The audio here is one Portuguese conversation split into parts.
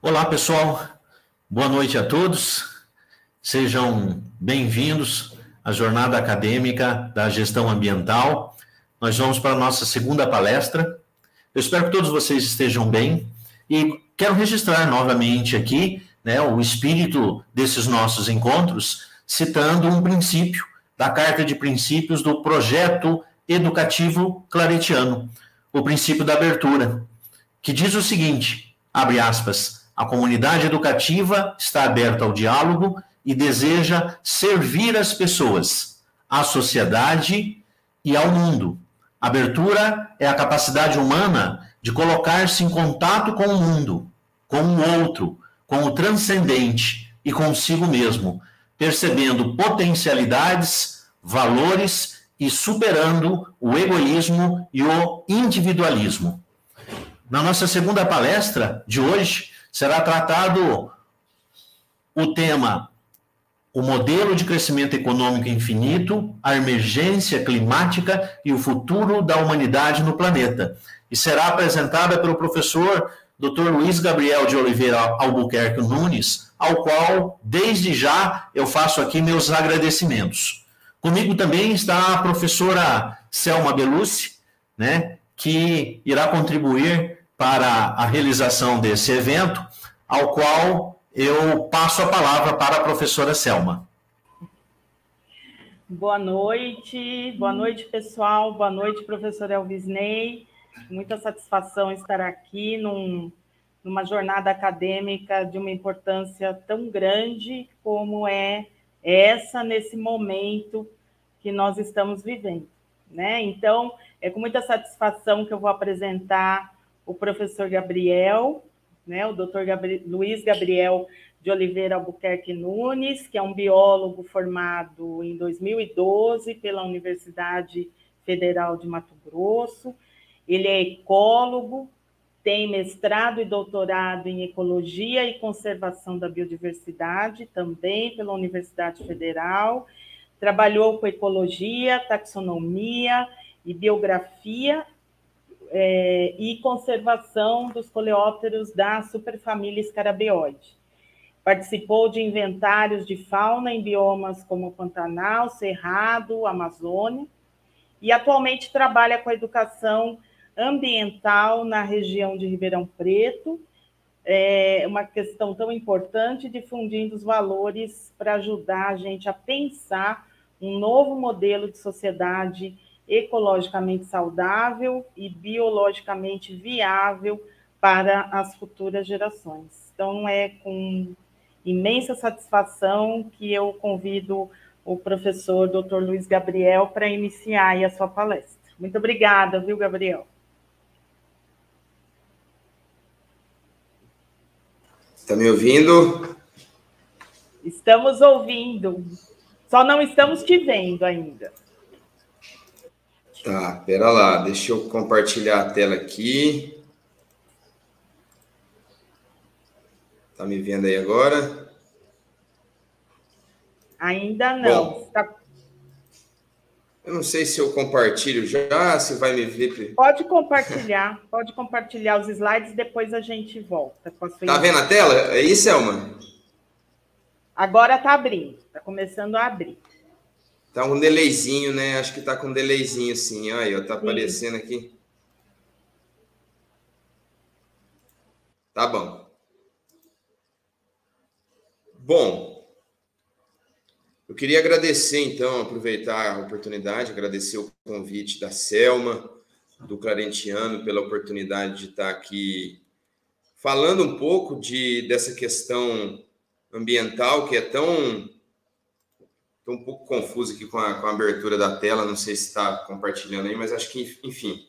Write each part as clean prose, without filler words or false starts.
Olá, pessoal. Boa noite a todos. Sejam bem-vindos à jornada acadêmica da gestão ambiental. Nós vamos para a nossa segunda palestra. Eu espero que todos vocês estejam bem e quero registrar novamente aqui, o espírito desses nossos encontros, citando um princípio da Carta de Princípios do Projeto Educativo Claretiano, o princípio da abertura, que diz o seguinte, abre aspas, a comunidade educativa está aberta ao diálogo e deseja servir as pessoas, à sociedade e ao mundo. Abertura é a capacidade humana de colocar-se em contato com o mundo, com o outro, com o transcendente e consigo mesmo, percebendo potencialidades, valores e superando o egoísmo e o individualismo. Na nossa segunda palestra de hoje, será tratado o tema o modelo de crescimento econômico infinito, a emergência climática e o futuro da humanidade no planeta. E será apresentada pelo professor Dr. Luiz Gabriel de Oliveira Albuquerque Nunes, ao qual, desde já, eu faço aqui meus agradecimentos. Comigo também está a professora Selma Belucci, que irá contribuir para a realização desse evento, ao qual eu passo a palavra para a professora Selma. Boa noite pessoal, boa noite, professor Elvisney. Muita satisfação estar aqui numa jornada acadêmica de uma importância tão grande como é essa nesse momento que nós estamos vivendo, Então, é com muita satisfação que eu vou apresentar o professor Gabriel, o Dr. Luiz Gabriel de Oliveira Albuquerque Nunes, que é um biólogo formado em 2012 pela Universidade Federal de Mato Grosso. Ele é ecólogo, tem mestrado e doutorado em Ecologia e Conservação da Biodiversidade, também pela Universidade Federal. Trabalhou com ecologia, taxonomia e biografia e conservação dos coleópteros da superfamília Scarabeoide. Participou de inventários de fauna em biomas como Pantanal, Cerrado, Amazônia, e atualmente trabalha com a educação ambiental na região de Ribeirão Preto, uma questão tão importante, difundindo os valores para ajudar a gente a pensar um novo modelo de sociedade ecologicamente saudável e biologicamente viável para as futuras gerações. Então, é com imensa satisfação que eu convido o professor Dr. Luiz Gabriel para iniciar aí a sua palestra. Muito obrigada, viu, Gabriel? Está me ouvindo? Estamos ouvindo, só não estamos te vendo ainda. Tá, pera lá, deixa eu compartilhar a tela aqui. Tá me vendo aí agora? Ainda não. Bom, eu não sei se eu compartilho já, se vai me ver. Pode compartilhar os slides, depois a gente volta com a sua Tá vendo a tela? É isso, Selma? Agora tá abrindo, tá começando a abrir. Tá um delayzinho, Acho que tá com um delayzinho, sim. Aí, ó, tá aparecendo aqui. Tá bom. Bom, eu queria agradecer, então, aproveitar a oportunidade, agradecer o convite da Selma, do Claretiano, pela oportunidade de estar aqui falando um pouco dessa questão ambiental, que é tão... Estou um pouco confuso aqui com a abertura da tela, não sei se está compartilhando aí, mas acho que, enfim.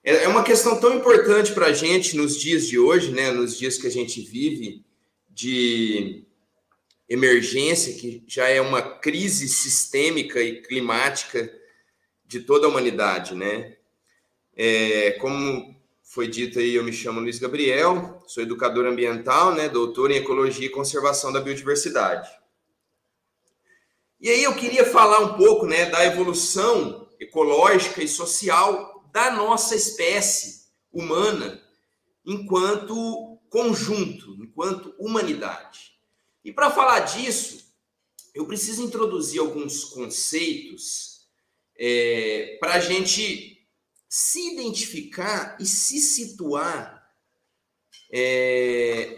É uma questão tão importante para a gente nos dias de hoje, nos dias que a gente vive de emergência, que já é uma crise sistêmica e climática de toda a humanidade, Como foi dito aí, eu me chamo Luiz Gabriel, sou educador ambiental, doutor em Ecologia e Conservação da Biodiversidade. E aí eu queria falar um pouco, da evolução ecológica e social da nossa espécie humana enquanto conjunto, enquanto humanidade. E para falar disso, eu preciso introduzir alguns conceitos para a gente se identificar e se situar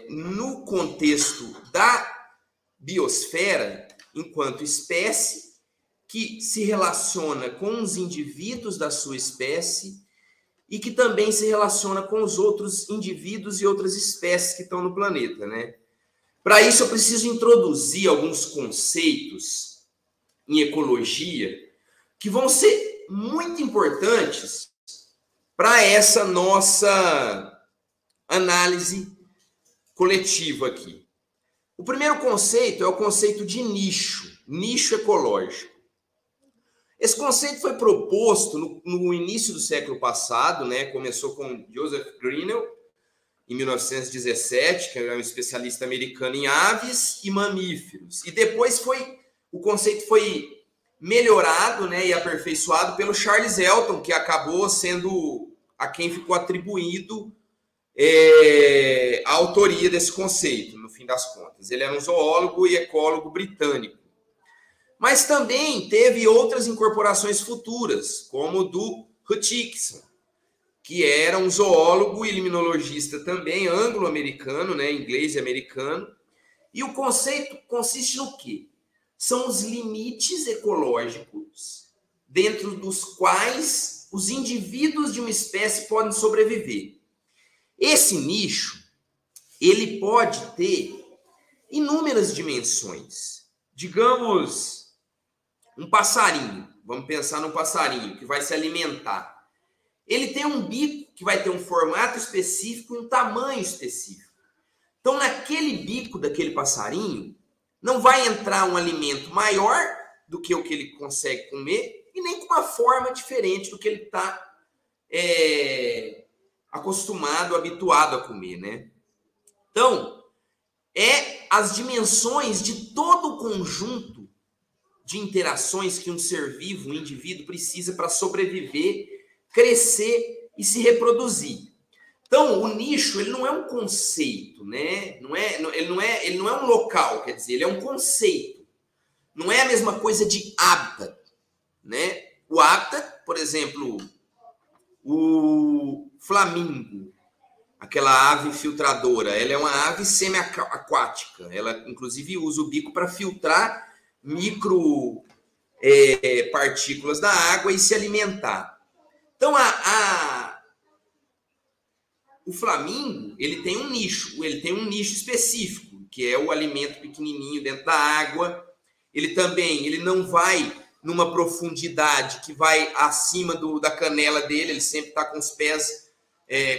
no contexto da biosfera enquanto espécie que se relaciona com os indivíduos da sua espécie e que também se relaciona com os outros indivíduos e outras espécies que estão no planeta, né? Para isso, eu preciso introduzir alguns conceitos em ecologia que vão ser muito importantes para essa nossa análise coletiva aqui. O primeiro conceito é o conceito de nicho ecológico. Esse conceito foi proposto no início do século passado, né? Começou com Joseph Grinnell, em 1917, que era um especialista americano em aves e mamíferos. E depois o conceito foi melhorado, né, e aperfeiçoado pelo Charles Elton, que acabou sendo a quem ficou atribuído a autoria desse conceito, no fim das contas. Ele era um zoólogo e ecólogo britânico. Mas também teve outras incorporações futuras, como o do Hutchinson, que era um zoólogo e limnologista também, anglo-americano, né, inglês e americano. E o conceito consiste no quê? São os limites ecológicos dentro dos quais os indivíduos de uma espécie podem sobreviver. Esse nicho, ele pode ter inúmeras dimensões. Digamos, um passarinho. Vamos pensar num passarinho que vai se alimentar. Ele tem um bico que vai ter um formato específico, um tamanho específico. Então, naquele bico daquele passarinho, não vai entrar um alimento maior do que o que ele consegue comer e nem com uma forma diferente do que ele está acostumado, habituado a comer, né? Então, as dimensões de todo o conjunto de interações que um ser vivo, um indivíduo, precisa para sobreviver, crescer e se reproduzir. Então, o nicho, ele não é um conceito, né? Ele não é um local, quer dizer, ele é um conceito. Não é a mesma coisa de hábitat, né? O hábitat, por exemplo, o flamingo, aquela ave filtradora, ela é uma ave semi-aquática. Ela, inclusive, usa o bico para filtrar micro partículas da água e se alimentar. Então, o flamingo, ele tem um nicho específico, que é o alimento pequenininho dentro da água. Ele não vai numa profundidade que vai acima da canela dele, ele sempre está com os pés,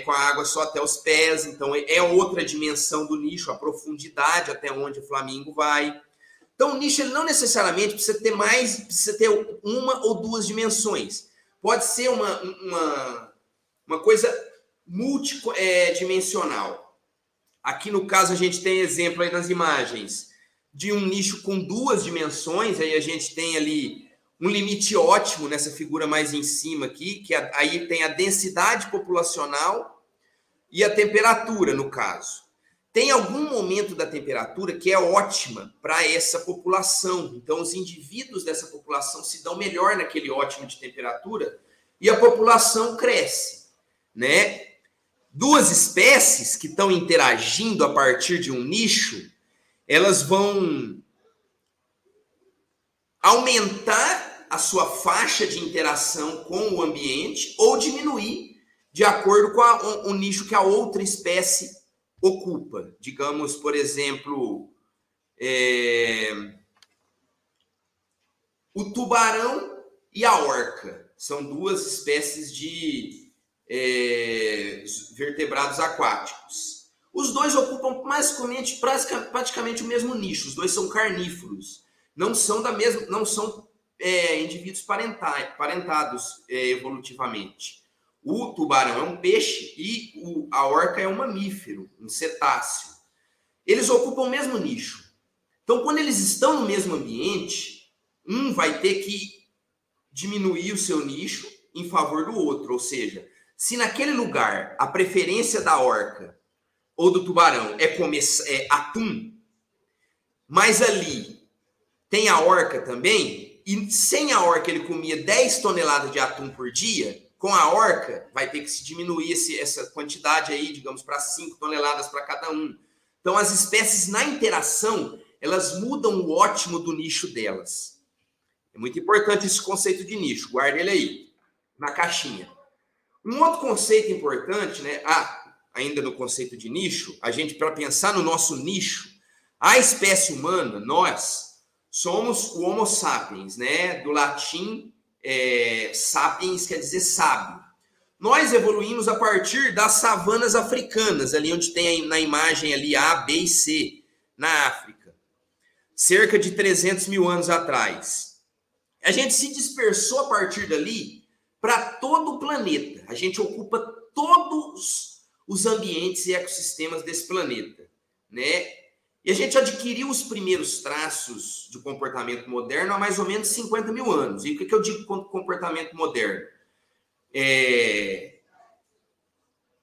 com a água só até os pés. Então, é outra dimensão do nicho, a profundidade até onde o flamingo vai. Então, o nicho, ele não necessariamente precisa ter uma ou duas dimensões. Pode ser uma coisa multidimensional. Aqui, no caso, a gente tem exemplo aí nas imagens de um nicho com duas dimensões. Aí a gente tem ali um limite ótimo nessa figura mais em cima aqui, que aí tem a densidade populacional e a temperatura, no caso. Tem algum momento da temperatura que é ótima para essa população. Então, os indivíduos dessa população se dão melhor naquele ótimo de temperatura e a população cresce, né? Duas espécies que estão interagindo a partir de um nicho, elas vão aumentar a sua faixa de interação com o ambiente ou diminuir de acordo com o nicho que a outra espécie ocupa. Digamos, por exemplo, o tubarão e a orca. São duas espécies de vertebrados aquáticos. Os dois ocupam praticamente o mesmo nicho. Os dois são carnívoros. Não são indivíduos parentados evolutivamente. O tubarão é um peixe e a orca é um mamífero, um cetáceo. Eles ocupam o mesmo nicho. Então, quando eles estão no mesmo ambiente, um vai ter que diminuir o seu nicho em favor do outro. Ou seja, se naquele lugar a preferência da orca ou do tubarão é comer atum, mas ali tem a orca também, e sem a orca ele comia 10 toneladas de atum por dia, com a orca vai ter que se diminuir essa quantidade aí, digamos, para 5 toneladas para cada um. Então as espécies na interação, elas mudam o ótimo do nicho delas. É muito importante esse conceito de nicho, guarda ele aí, na caixinha. Um outro conceito importante, né? Ainda no conceito de nicho, a gente, para pensar no nosso nicho, a espécie humana, nós, somos o Homo sapiens, né? Do latim, sapiens quer dizer sábio. Nós evoluímos a partir das savanas africanas, ali onde tem na imagem ali A, B e C, na África. Cerca de 300 mil anos atrás. A gente se dispersou a partir dali para todo o planeta. A gente ocupa todos os ambientes e ecossistemas desse planeta, né? E a gente adquiriu os primeiros traços de comportamento moderno há mais ou menos 50 mil anos. E o que eu digo com comportamento moderno?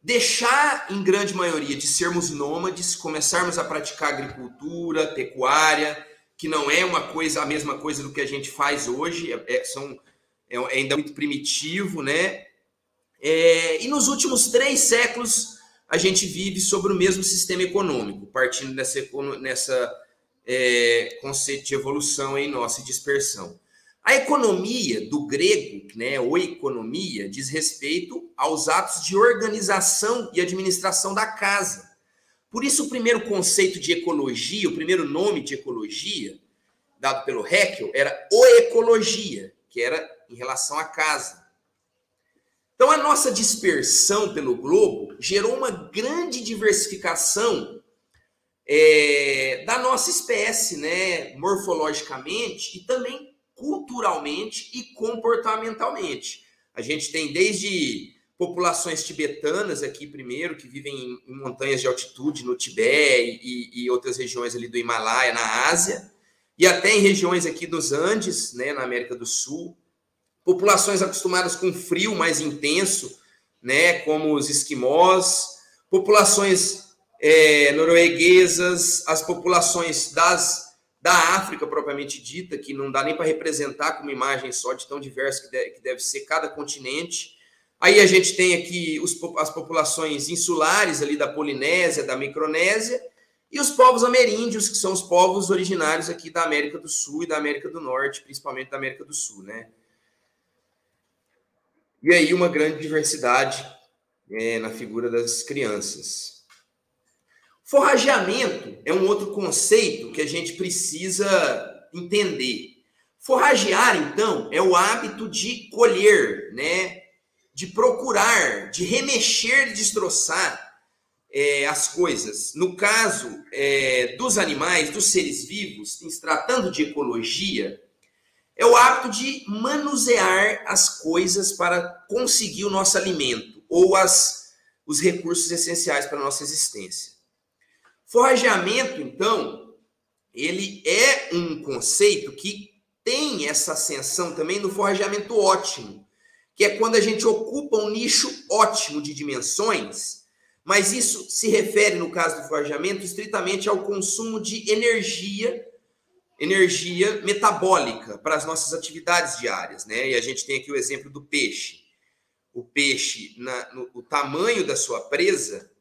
Deixar, em grande maioria, de sermos nômades, começarmos a praticar agricultura, pecuária, que não é a mesma coisa do que a gente faz hoje, é ainda muito primitivo, né? E nos últimos 3 séculos a gente vive sobre o mesmo sistema econômico, partindo nessa conceito de evolução aí nossa e dispersão. A economia do grego, né, oikonomia, diz respeito aos atos de organização e administração da casa. Por isso o primeiro conceito de ecologia, o primeiro nome de ecologia, dado pelo Haeckel, era oecologia, que era em relação à casa. Então, a nossa dispersão pelo globo gerou uma grande diversificação da nossa espécie, né, morfologicamente e também culturalmente e comportamentalmente. A gente tem desde populações tibetanas aqui primeiro, que vivem em montanhas de altitude no Tibete e outras regiões ali do Himalaia, na Ásia, e até em regiões aqui dos Andes, né, na América do Sul. Populações acostumadas com frio mais intenso, né, como os esquimós, populações norueguesas, as populações da África propriamente dita, que não dá nem para representar com uma imagem só de tão diverso que deve ser cada continente. Aí a gente tem aqui as populações insulares ali da Polinésia, da Micronésia, e os povos ameríndios, que são os povos originários aqui da América do Sul e da América do Norte, principalmente da América do Sul, né? E aí uma grande diversidade na figura das crianças. Forrageamento é um outro conceito que a gente precisa entender. Forragear, então, é o hábito de colher, né? De procurar, de remexer, de destroçar as coisas. No caso dos animais, dos seres vivos, em se tratando de ecologia, é o hábito de manusear as coisas para conseguir o nosso alimento ou os recursos essenciais para a nossa existência. Forrageamento, então, ele é um conceito que tem essa ascensão também no forrageamento ótimo, que é quando a gente ocupa um nicho ótimo de dimensões, mas isso se refere, no caso do forrageamento, estritamente ao consumo de energia metabólica para as nossas atividades diárias, né? E a gente tem aqui o exemplo do peixe. O peixe, o tamanho da sua presa,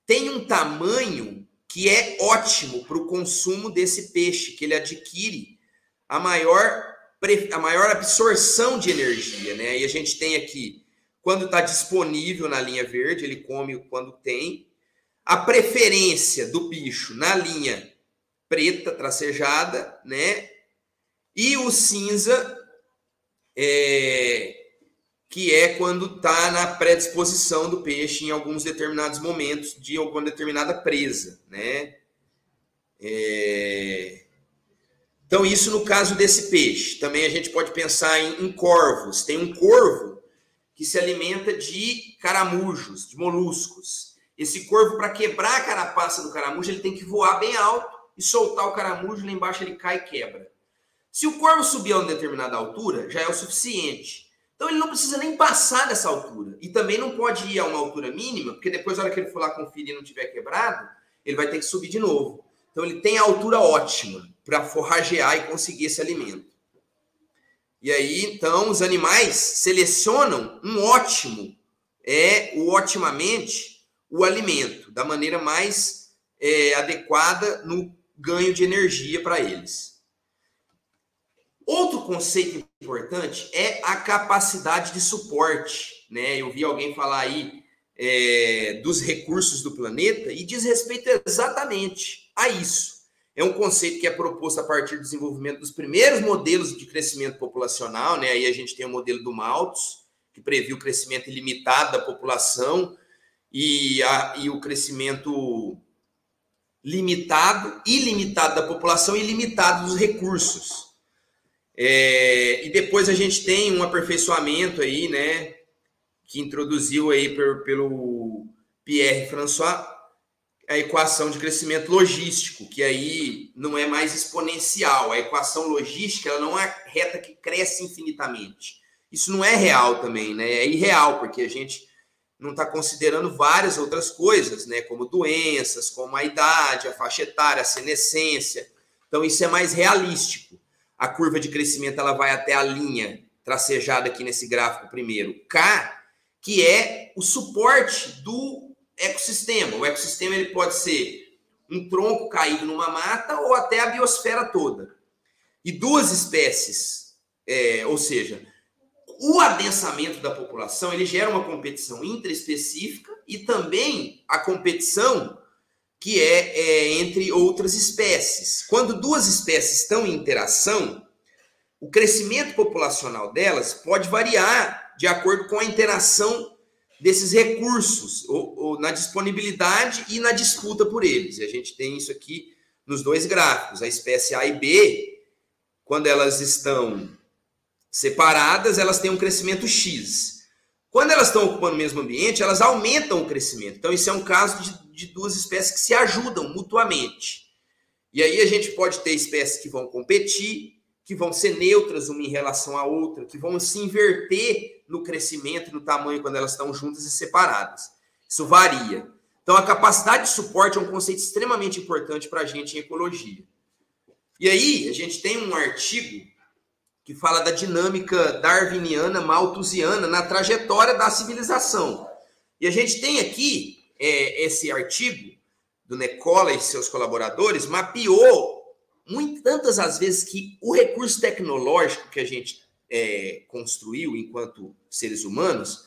tem um tamanho que é ótimo para o consumo desse peixe, que ele adquire a maior absorção de energia, né? E a gente tem aqui, quando está disponível na linha verde, ele come quando tem. A preferência do bicho na linha preta, tracejada, né? E o cinza, que é quando está na predisposição do peixe em alguns determinados momentos de alguma determinada presa, né? Então, isso no caso desse peixe. Também a gente pode pensar em corvos. Tem um corvo que se alimenta de caramujos, de moluscos. Esse corvo, para quebrar a carapaça do caramujo, ele tem que voar bem alto e soltar o caramujo, lá embaixo ele cai e quebra. Se o corvo subir a uma determinada altura, já é o suficiente. Então, ele não precisa nem passar dessa altura. E também não pode ir a uma altura mínima, porque depois, na hora que ele for lá conferir e não tiver quebrado, ele vai ter que subir de novo. Então, ele tem a altura ótima para forragear e conseguir esse alimento. E aí, então, os animais selecionam otimamente, o alimento, da maneira mais adequada no ganho de energia para eles. Outro conceito importante é a capacidade de suporte, né? Eu vi alguém falar aí dos recursos do planeta e diz respeito exatamente a isso. É um conceito que é proposto a partir do desenvolvimento dos primeiros modelos de crescimento populacional, né? Aí a gente tem o modelo do Malthus, que previu o crescimento ilimitado da população e o crescimento ilimitado da população e ilimitado dos recursos. E depois a gente tem um aperfeiçoamento aí, né, que introduziu aí pelo Pierre François a equação de crescimento logístico, que aí não é mais exponencial. A equação logística, ela não é reta que cresce infinitamente. Isso não é real também, né? É irreal, porque a gente não está considerando várias outras coisas, né, como doenças, como a idade, a faixa etária, a senescência. Então, isso é mais realístico. A curva de crescimento ela vai até a linha tracejada aqui nesse gráfico primeiro, K, que é o suporte do ecossistema. O ecossistema ele pode ser um tronco caído numa mata ou até a biosfera toda. E duas espécies, ou seja, o adensamento da população ele gera uma competição intraespecífica e também a competição que é entre outras espécies. Quando duas espécies estão em interação, o crescimento populacional delas pode variar de acordo com a interação desses recursos, ou na disponibilidade e na disputa por eles. E a gente tem isso aqui nos dois gráficos. A espécie A e B, quando elas estão separadas, elas têm um crescimento X. Quando elas estão ocupando o mesmo ambiente, elas aumentam o crescimento. Então, isso é um caso de duas espécies que se ajudam mutuamente. E aí a gente pode ter espécies que vão competir, que vão ser neutras uma em relação à outra, que vão se inverter no crescimento e no tamanho quando elas estão juntas e separadas. Isso varia. Então, a capacidade de suporte é um conceito extremamente importante para a gente em ecologia. E aí, a gente tem um artigo que fala da dinâmica darwiniana, malthusiana, na trajetória da civilização. E a gente tem aqui esse artigo do Nicola e seus colaboradores, mapeou tantas as vezes que o recurso tecnológico que a gente construiu enquanto seres humanos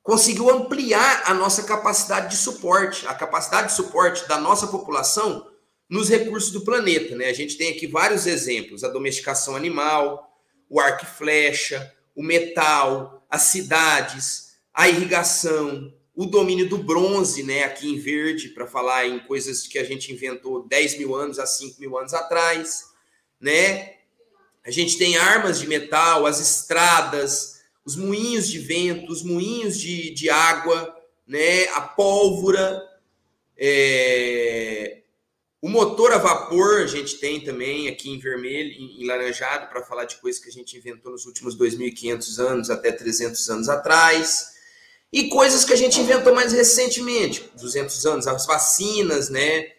conseguiu ampliar a nossa capacidade de suporte, a capacidade de suporte da nossa população nos recursos do planeta, né? A gente tem aqui vários exemplos, a domesticação animal, o arco e flecha, o metal, as cidades, a irrigação, o domínio do bronze, né, aqui em verde, para falar em coisas que a gente inventou 10 mil anos a 5 mil anos atrás, né? A gente tem armas de metal, as estradas, os moinhos de vento, os moinhos de água, né, a pólvora, o motor a vapor a gente tem também aqui em vermelho, em laranjado, para falar de coisas que a gente inventou nos últimos 2.500 anos até 300 anos atrás. E coisas que a gente inventou mais recentemente, 200 anos, as vacinas, né?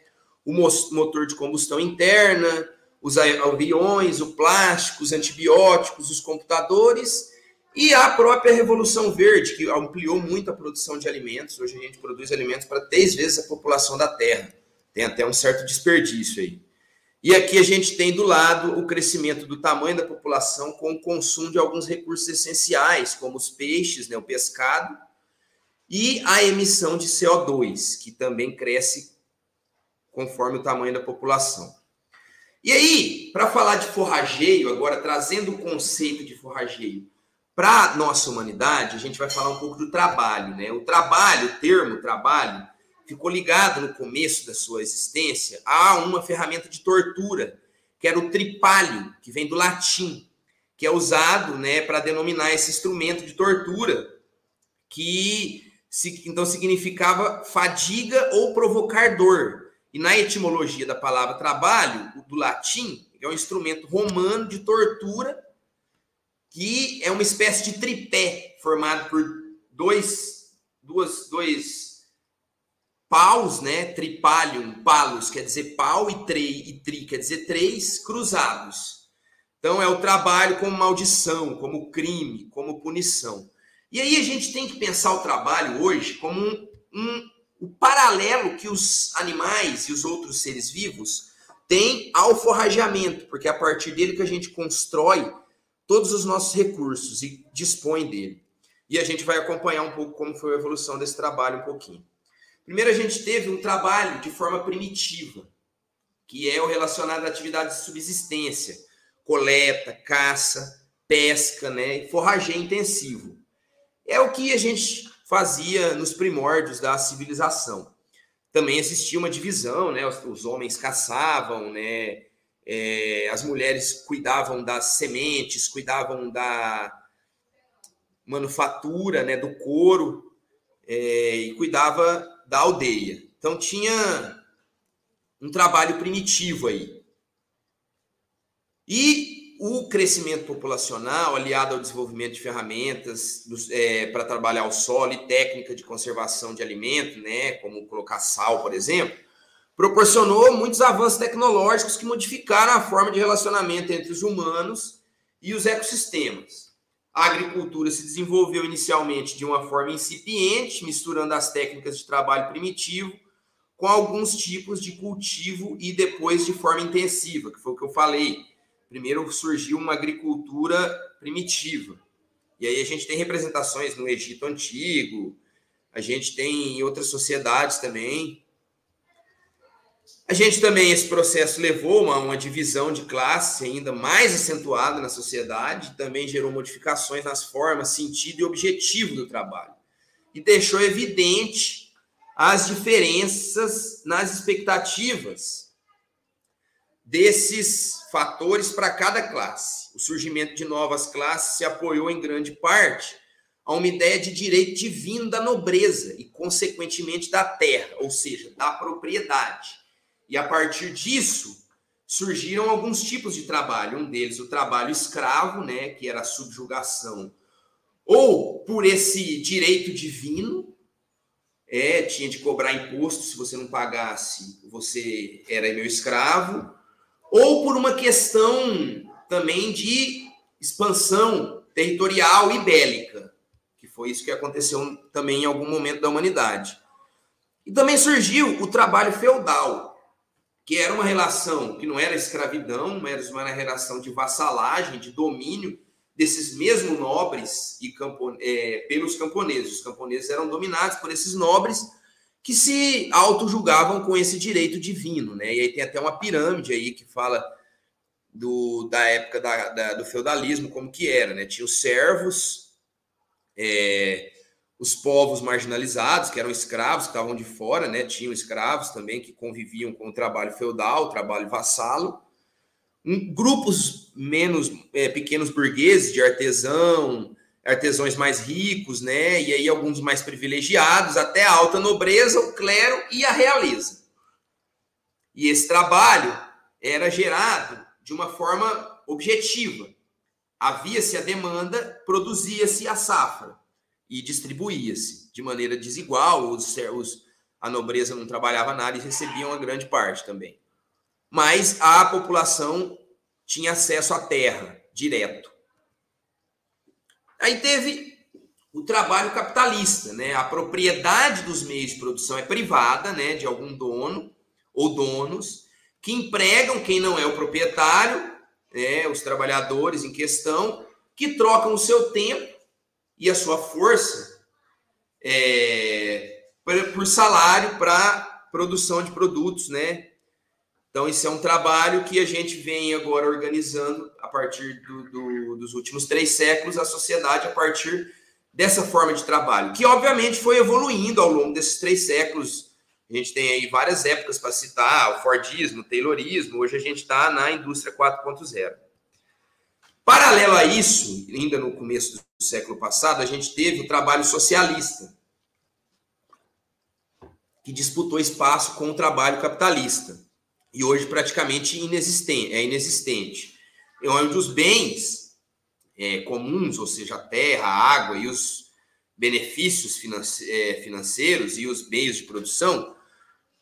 O motor de combustão interna, os aviões, o plástico, os antibióticos, os computadores e a própria Revolução Verde, que ampliou muito a produção de alimentos. Hoje a gente produz alimentos para 3 vezes a população da Terra. Tem até um certo desperdício aí. E aqui a gente tem do lado o crescimento do tamanho da população com o consumo de alguns recursos essenciais, como os peixes, né, o pescado, e a emissão de CO2, que também cresce conforme o tamanho da população. E aí, para falar de forrageio, agora trazendo o conceito de forrageio para a nossa humanidade, a gente vai falar um pouco do trabalho, né? O termo trabalho, ficou ligado no começo da sua existência a uma ferramenta de tortura, que era o tripalho, que vem do latim, que é usado, né, para denominar esse instrumento de tortura, que então significava fadiga ou provocar dor. E na etimologia da palavra trabalho, do latim, é um instrumento romano de tortura que é uma espécie de tripé formado por dois paus, né? Tripalium, palos, quer dizer pau, e tri, quer dizer três cruzados. Então, é o trabalho como maldição, como crime, como punição. E aí a gente tem que pensar o trabalho hoje como o paralelo que os animais e os outros seres vivos têm ao forrageamento, porque é a partir dele que a gente constrói todos os nossos recursos e dispõe dele. E a gente vai acompanhar um pouco como foi a evolução desse trabalho um pouquinho. Primeiro, a gente teve um trabalho de forma primitiva, que é o relacionado à atividade de subsistência, coleta, caça, pesca, né, e forrageio intensivo. É o que a gente fazia nos primórdios da civilização. Também existia uma divisão, né, os homens caçavam, né, as mulheres cuidavam das sementes, cuidavam da manufatura, né, do couro, e cuidava da aldeia. Então, tinha um trabalho primitivo aí. E o crescimento populacional, aliado ao desenvolvimento de ferramentas para trabalhar o solo e técnica de conservação de alimento, né, como colocar sal, por exemplo, proporcionou muitos avanços tecnológicos que modificaram a forma de relacionamento entre os humanos e os ecossistemas. A agricultura se desenvolveu inicialmente de uma forma incipiente, misturando as técnicas de trabalho primitivo com alguns tipos de cultivo e depois de forma intensiva, que foi o que eu falei. Primeiro surgiu uma agricultura primitiva. E aí a gente tem representações no Egito Antigo, a gente tem em outras sociedades também. A gente também, esse processo levou a uma divisão de classe ainda mais acentuada na sociedade, também gerou modificações nas formas, sentido e objetivo do trabalho. E deixou evidente as diferenças nas expectativas desses fatores para cada classe. O surgimento de novas classes se apoiou em grande parte a uma ideia de direito divino da nobreza e, consequentemente, da terra, ou seja, da propriedade. E, a partir disso, surgiram alguns tipos de trabalho. Um deles, o trabalho escravo, né, que era a subjugação, ou por esse direito divino, tinha de cobrar imposto, se você não pagasse, você era meu escravo, ou por uma questão também de expansão territorial e bélica, que foi isso que aconteceu também em algum momento da humanidade. E também surgiu o trabalho feudal, que era uma relação que não era escravidão, mas era uma relação de vassalagem, de domínio desses mesmos nobres e pelos camponeses. Os camponeses eram dominados por esses nobres que se auto-julgavam com esse direito divino, né? E aí tem até uma pirâmide aí que fala da época do feudalismo, como que era, né? Tinha os servos, os povos marginalizados, que eram escravos, que estavam de fora, né? Tinham escravos também que conviviam com o trabalho feudal, o trabalho vassalo. Grupos menos pequenos burgueses, de artesãos mais ricos, né? E aí alguns mais privilegiados, até a alta nobreza, o clero e a realeza. E esse trabalho era gerado de uma forma objetiva. Havia-se a demanda, produzia-se a safra e distribuía-se de maneira desigual. A nobreza não trabalhava nada e recebiam a grande parte também. Mas a população tinha acesso à terra direto. Aí teve o trabalho capitalista, né? A propriedade dos meios de produção é privada, né? De algum dono ou donos que empregam quem não é o proprietário, né? Os trabalhadores em questão, que trocam o seu tempo e a sua força por salário para produção de produtos, né? Então, isso é um trabalho que a gente vem agora organizando a partir dos últimos 3 séculos, a sociedade a partir dessa forma de trabalho, que obviamente foi evoluindo ao longo desses 3 séculos. A gente tem aí várias épocas para citar, o Fordismo, o Taylorismo, hoje a gente está na indústria 4.0. Paralelo a isso, ainda no começo do século passado, a gente teve o trabalho socialista, que disputou espaço com o trabalho capitalista. E hoje praticamente inexistente. É onde os bens comuns, ou seja, a terra, a água e os benefícios financeiros e os meios de produção,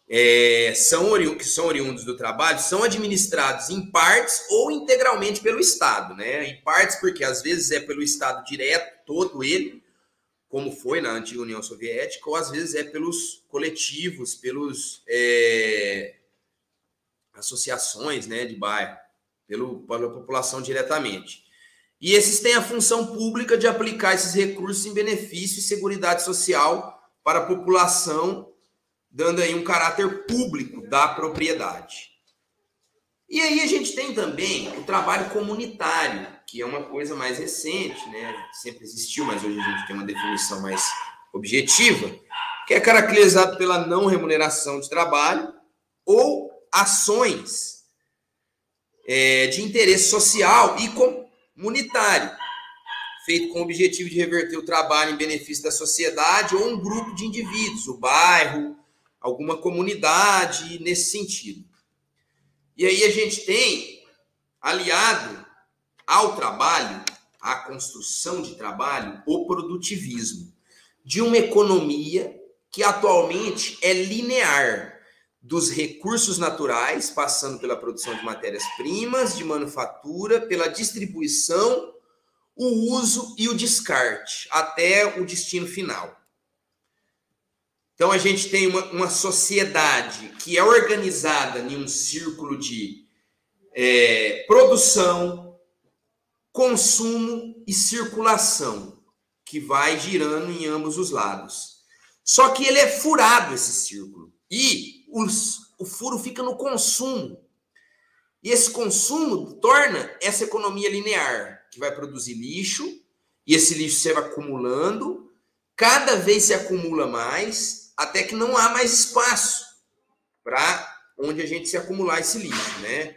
que são oriundos do trabalho, são administrados em partes ou integralmente pelo Estado, né? Em partes porque às vezes é pelo Estado direto, todo ele, como foi na antiga União Soviética, ou às vezes é pelos coletivos, pelos associações, né, de bairro, pela população diretamente. E esses têm a função pública de aplicar esses recursos em benefício e seguridade social para a população, dando aí um caráter público da propriedade. E aí a gente tem também o trabalho comunitário, que é uma coisa mais recente, né? Sempre existiu, mas hoje a gente tem uma definição mais objetiva, que é caracterizado pela não remuneração de trabalho ou ações de interesse social e comunitário, feito com o objetivo de reverter o trabalho em benefício da sociedade ou um grupo de indivíduos, o bairro, alguma comunidade, nesse sentido. E aí a gente tem, aliado ao trabalho, à construção de trabalho, o produtivismo, de uma economia que atualmente é linear, dos recursos naturais, passando pela produção de matérias-primas, de manufatura, pela distribuição, o uso e o descarte, até o destino final. Então, a gente tem uma sociedade que é organizada em um círculo de produção, consumo e circulação, que vai girando em ambos os lados. Só que ele é furado, esse círculo. E o furo fica no consumo. E esse consumo torna essa economia linear, que vai produzir lixo, e esse lixo se vai acumulando, cada vez se acumula mais, até que não há mais espaço para onde a gente se acumular esse lixo, né?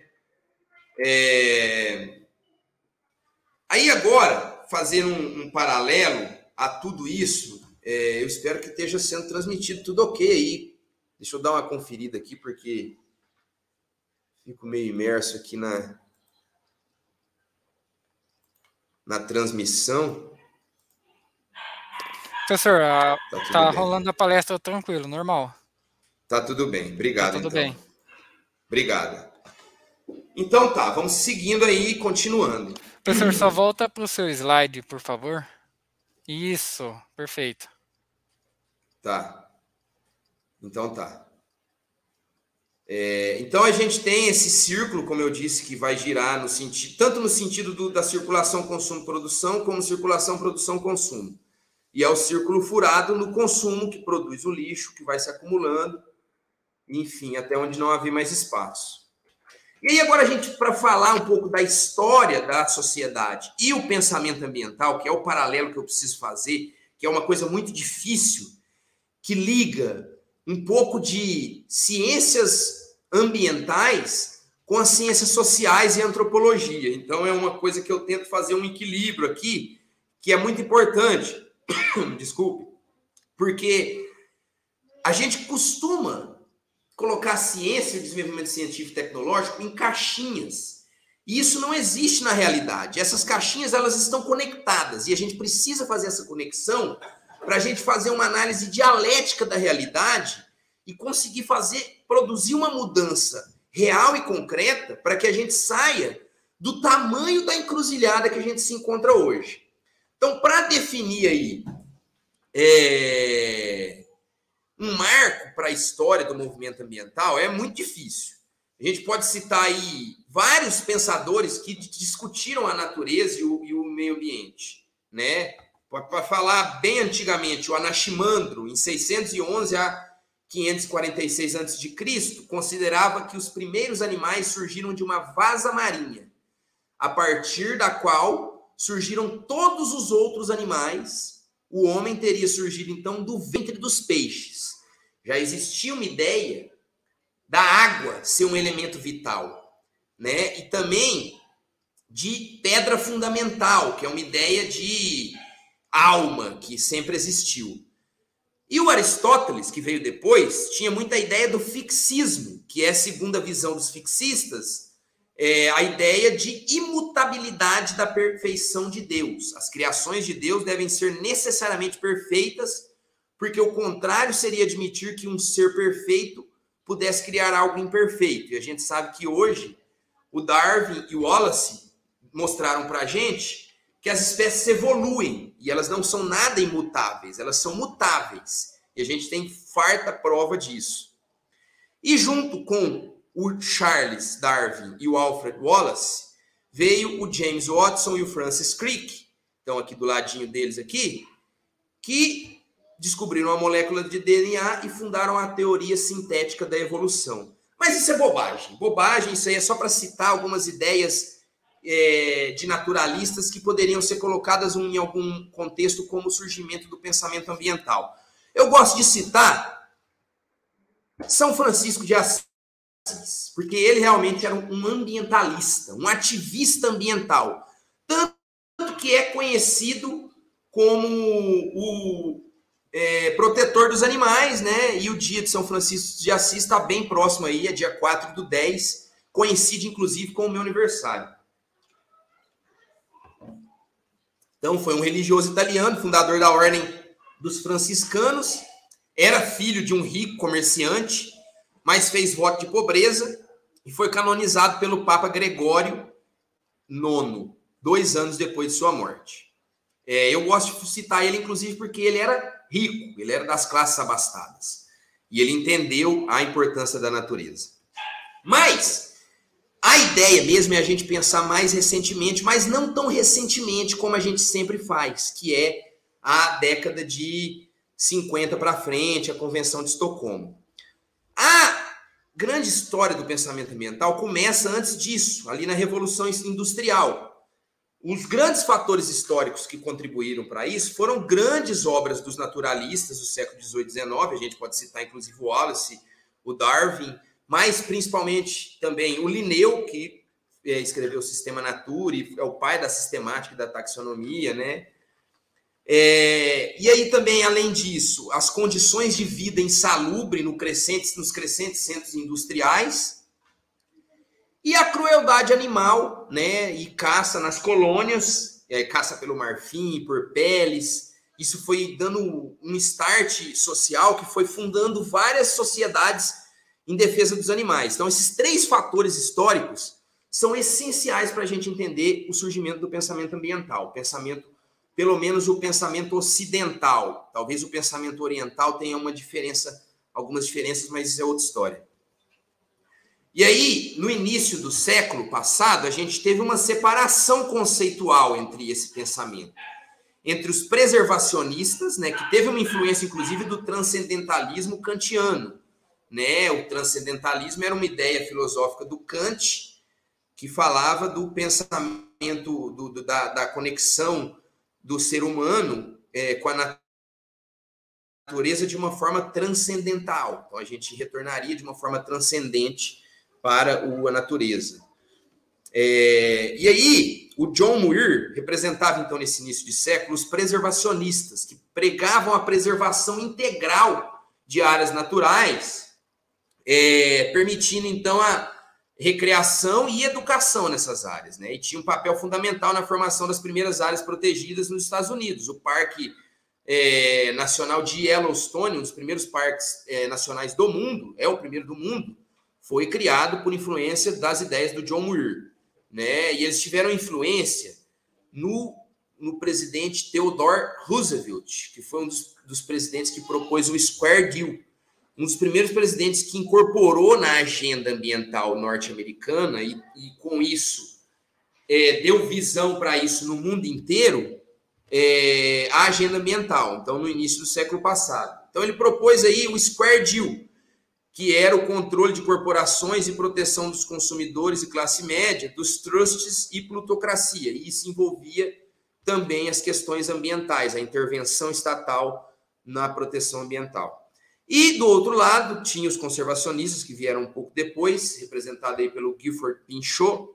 Aí agora, fazendo um paralelo a tudo isso, eu espero que esteja sendo transmitido tudo ok aí. Deixa eu dar uma conferida aqui, porque fico meio imerso aqui na transmissão. Professor, tá rolando a palestra tranquilo, normal. Tá tudo bem, obrigado. Tá tudo bem. Obrigado. Então tá, vamos seguindo aí, continuando. Professor, só volta para o seu slide, por favor. Isso, perfeito. Tá. Então tá. Então a gente tem esse círculo, como eu disse, que vai girar no sentido, tanto no sentido da circulação, consumo, produção, como circulação, produção, consumo. E é o círculo furado no consumo, que produz o lixo, que vai se acumulando, enfim, até onde não haver mais espaço. E aí agora a gente, para falar um pouco da história da sociedade e o pensamento ambiental, que é o paralelo que eu preciso fazer, que é uma coisa muito difícil, que liga um pouco de ciências ambientais com as ciências sociais e antropologia. Então, é uma coisa que eu tento fazer um equilíbrio aqui, que é muito importante. Desculpe. Porque a gente costuma colocar a ciência e o desenvolvimento científico e tecnológico em caixinhas. E isso não existe na realidade. Essas caixinhas, elas estão conectadas. E a gente precisa fazer essa conexão para a gente fazer uma análise dialética da realidade e conseguir produzir uma mudança real e concreta para que a gente saia do tamanho da encruzilhada que a gente se encontra hoje. Então, para definir aí um marco para a história do movimento ambiental é muito difícil. A gente pode citar aí vários pensadores que discutiram a natureza e o meio ambiente, né? Para falar bem antigamente, o Anaximandro, em 611 a 546 a.C., considerava que os primeiros animais surgiram de uma vasa marinha, a partir da qual surgiram todos os outros animais. O homem teria surgido, então, do ventre dos peixes. Já existia uma ideia da água ser um elemento vital, né? E também de pedra fundamental, que é uma ideia de alma que sempre existiu. E o Aristóteles, que veio depois, tinha muita ideia do fixismo, que é, segundo a visão dos fixistas, a ideia de imutabilidade da perfeição de Deus. As criações de Deus devem ser necessariamente perfeitas, porque o contrário seria admitir que um ser perfeito pudesse criar algo imperfeito. E a gente sabe que hoje o Darwin e o Wallace mostraram para a gente que as espécies evoluem e elas não são nada imutáveis, elas são mutáveis. E a gente tem farta prova disso. E junto com o Charles Darwin e o Alfred Wallace, veio o James Watson e o Francis Crick, estão aqui do ladinho deles aqui, que descobriram a molécula de DNA e fundaram a teoria sintética da evolução. Mas isso é bobagem. Bobagem, isso aí é só para citar algumas ideias de naturalistas que poderiam ser colocadas em algum contexto como o surgimento do pensamento ambiental. Eu gosto de citar São Francisco de Assis, porque ele realmente era um ambientalista, um ativista ambiental. Tanto que é conhecido como o protetor dos animais, né? E o dia de São Francisco de Assis está bem próximo aí, é dia 4/10, coincide inclusive com o meu aniversário. Então, foi um religioso italiano, fundador da Ordem dos Franciscanos, era filho de um rico comerciante, mas fez voto de pobreza e foi canonizado pelo Papa Gregório IX, 2 anos depois de sua morte. Eu gosto de citar ele, inclusive, porque ele era rico, ele era das classes abastadas. E ele entendeu a importância da natureza. Mas a ideia mesmo é a gente pensar mais recentemente, mas não tão recentemente como a gente sempre faz, que é a década de 50 para frente, a Convenção de Estocolmo. A grande história do pensamento ambiental começa antes disso, ali na Revolução Industrial. Os grandes fatores históricos que contribuíram para isso foram grandes obras dos naturalistas do século XVIII e XIX, a gente pode citar inclusive o Wallace, o Darwin, mas principalmente também o Linneu, que escreveu o Sistema Naturae, é o pai da sistemática e da taxonomia, né? E aí também, além disso, as condições de vida insalubre nos crescentes centros industriais e a crueldade animal, né? E caça nas colônias, caça pelo marfim, por peles. Isso foi dando um start social que foi fundando várias sociedades em defesa dos animais. Então, esses 3 fatores históricos são essenciais para a gente entender o surgimento do pensamento ambiental. Pelo menos o pensamento ocidental. Talvez o pensamento oriental tenha algumas diferenças, mas isso é outra história. E aí, no início do século passado, a gente teve uma separação conceitual entre esse pensamento. Entre os preservacionistas, né, que teve uma influência, inclusive, do transcendentalismo kantiano. Né? O transcendentalismo era uma ideia filosófica do Kant, que falava do pensamento, da conexão do ser humano com a natureza de uma forma transcendental. Então, a gente retornaria de uma forma transcendente para a natureza. E aí, o John Muir representava, então, nesse início de século, os preservacionistas, que pregavam a preservação integral de áreas naturais, permitindo, então, a recreação e educação nessas áreas, né? E tinha um papel fundamental na formação das primeiras áreas protegidas nos Estados Unidos. O Parque Nacional de Yellowstone, um dos primeiros parques nacionais do mundo, é o primeiro do mundo, foi criado por influência das ideias do John Muir, né? E eles tiveram influência no presidente Theodore Roosevelt, que foi um dos presidentes que propôs o Square Deal, um dos primeiros presidentes que incorporou na agenda ambiental norte-americana e com isso, deu visão para isso no mundo inteiro, a agenda ambiental, então, no início do século passado. Então, ele propôs aí o Square Deal, que era o controle de corporações e proteção dos consumidores e classe média, dos trusts e plutocracia. E isso envolvia também as questões ambientais, a intervenção estatal na proteção ambiental. E, do outro lado, tinha os conservacionistas, que vieram um pouco depois, representado aí pelo Gifford Pinchot,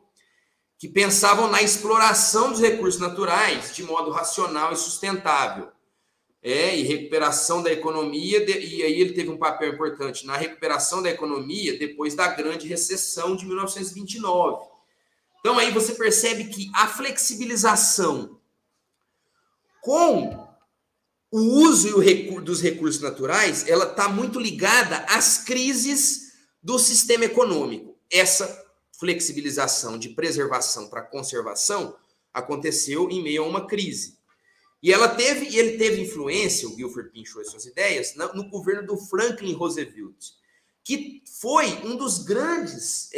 que pensavam na exploração dos recursos naturais de modo racional e sustentável. E recuperação da economia, e aí ele teve um papel importante na recuperação da economia depois da grande recessão de 1929. Então aí você percebe que a flexibilização com o uso dos recursos naturais, ela está muito ligada às crises do sistema econômico. Essa flexibilização de preservação para conservação aconteceu em meio a uma crise. E ele teve influência, o Guilford pinchou as suas ideias, no governo do Franklin Roosevelt, que foi um dos grandes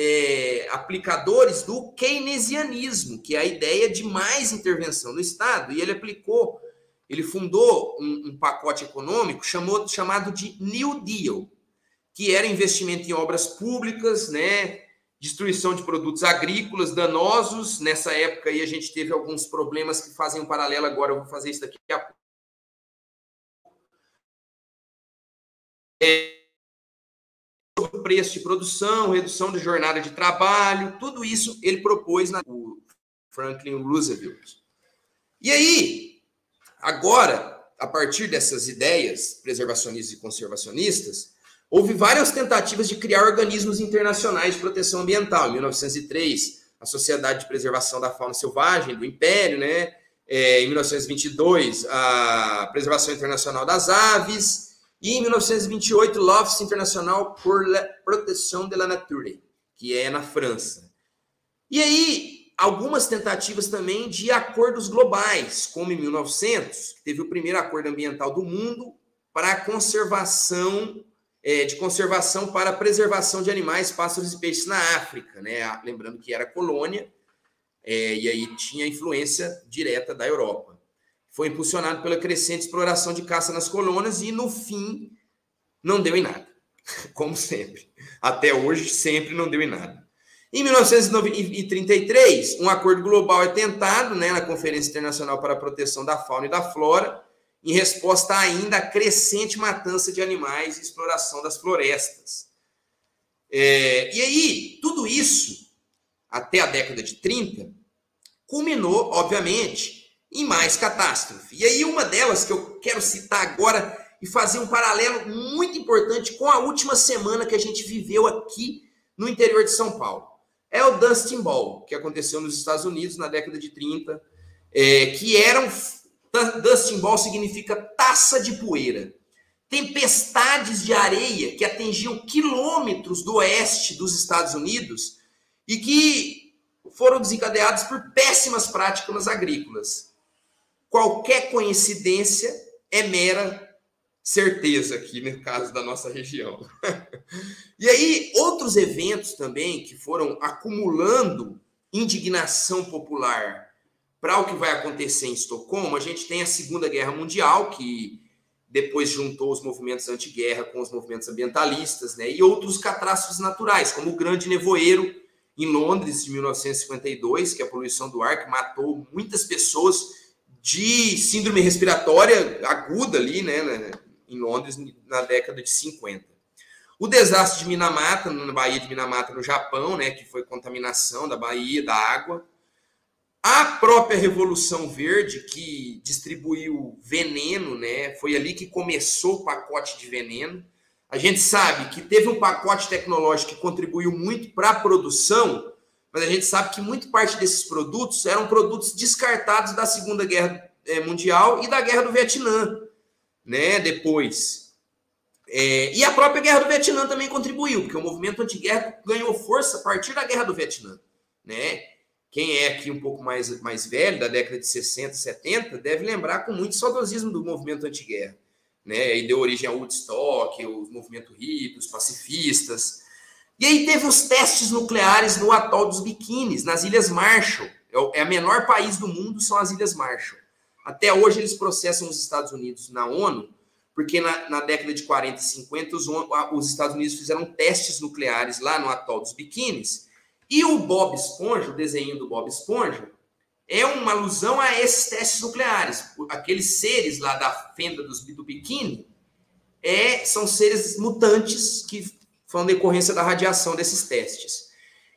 aplicadores do keynesianismo, que é a ideia de mais intervenção no Estado, e ele fundou um pacote econômico chamado de New Deal, que era investimento em obras públicas, né, destruição de produtos agrícolas danosos. Nessa época aí a gente teve alguns problemas que fazem um paralelo agora, eu vou fazer isso daqui a pouco. Sobre o preço de produção, redução de jornada de trabalho, tudo isso ele propôs o Franklin Roosevelt. E aí, agora, a partir dessas ideias preservacionistas e conservacionistas, houve várias tentativas de criar organismos internacionais de proteção ambiental. Em 1903, a Sociedade de Preservação da Fauna Selvagem do Império, né? Em 1922, a Preservação Internacional das Aves, e em 1928, l'Office International pour la Protection de la Nature, que é na França. E aí, algumas tentativas também de acordos globais, como em 1900, que teve o primeiro acordo ambiental do mundo para a conservação para a preservação de animais, pássaros e peixes na África, né? Lembrando que era colônia, e aí tinha influência direta da Europa. Foi impulsionado pela crescente exploração de caça nas colônias e, no fim, não deu em nada, como sempre. Até hoje, sempre não deu em nada. Em 1933, um acordo global é tentado, né, na Conferência Internacional para a Proteção da Fauna e da Flora, em resposta ainda à crescente matança de animais e exploração das florestas. E aí, tudo isso, até a década de 30, culminou, obviamente, em mais catástrofe. E aí, uma delas que eu quero citar agora e fazer um paralelo muito importante com a última semana que a gente viveu aqui no interior de São Paulo. É o Dust Bowl, que aconteceu nos Estados Unidos na década de 30, Dust Bowl significa taça de poeira. Tempestades de areia que atingiam quilômetros do oeste dos Estados Unidos e que foram desencadeados por péssimas práticas agrícolas. Qualquer coincidência é mera certeza aqui, no caso da nossa região. E aí, outros eventos também que foram acumulando indignação popular para o que vai acontecer em Estocolmo. A gente tem a Segunda Guerra Mundial, que depois juntou os movimentos anti-guerra com os movimentos ambientalistas, né? E outros catástrofes naturais, como o Grande Nevoeiro, em Londres, de 1952, que é a poluição do ar, que matou muitas pessoas de síndrome respiratória aguda ali, né, em Londres, na década de 50. O desastre de Minamata, na Baía de Minamata, no Japão, né, que foi contaminação da Baía, da água. A própria Revolução Verde, que distribuiu veneno, né, foi ali que começou o pacote de veneno. A gente sabe que teve um pacote tecnológico que contribuiu muito para a produção, mas a gente sabe que muito parte desses produtos eram produtos descartados da Segunda Guerra Mundial e da Guerra do Vietnã, né, depois. E a própria Guerra do Vietnã também contribuiu, porque o movimento anti-guerra ganhou força a partir da Guerra do Vietnã, né? Quem é aqui um pouco mais velho, da década de 60, 70, deve lembrar com muito saudosismo do movimento anti-guerra, né? Aí deu origem ao Woodstock, o movimento hippie, os pacifistas. E aí teve os testes nucleares no atol dos Biquínis, nas Ilhas Marshall. É o menor país do mundo, são as Ilhas Marshall. Até hoje eles processam os Estados Unidos na ONU, porque na década de 40 e 50 os Estados Unidos fizeram testes nucleares lá no atol dos Biquínis, e o Bob Esponja, o desenho do Bob Esponja, é uma alusão a esses testes nucleares. Aqueles seres lá da fenda do biquíni são seres mutantes que foram decorrência da radiação desses testes.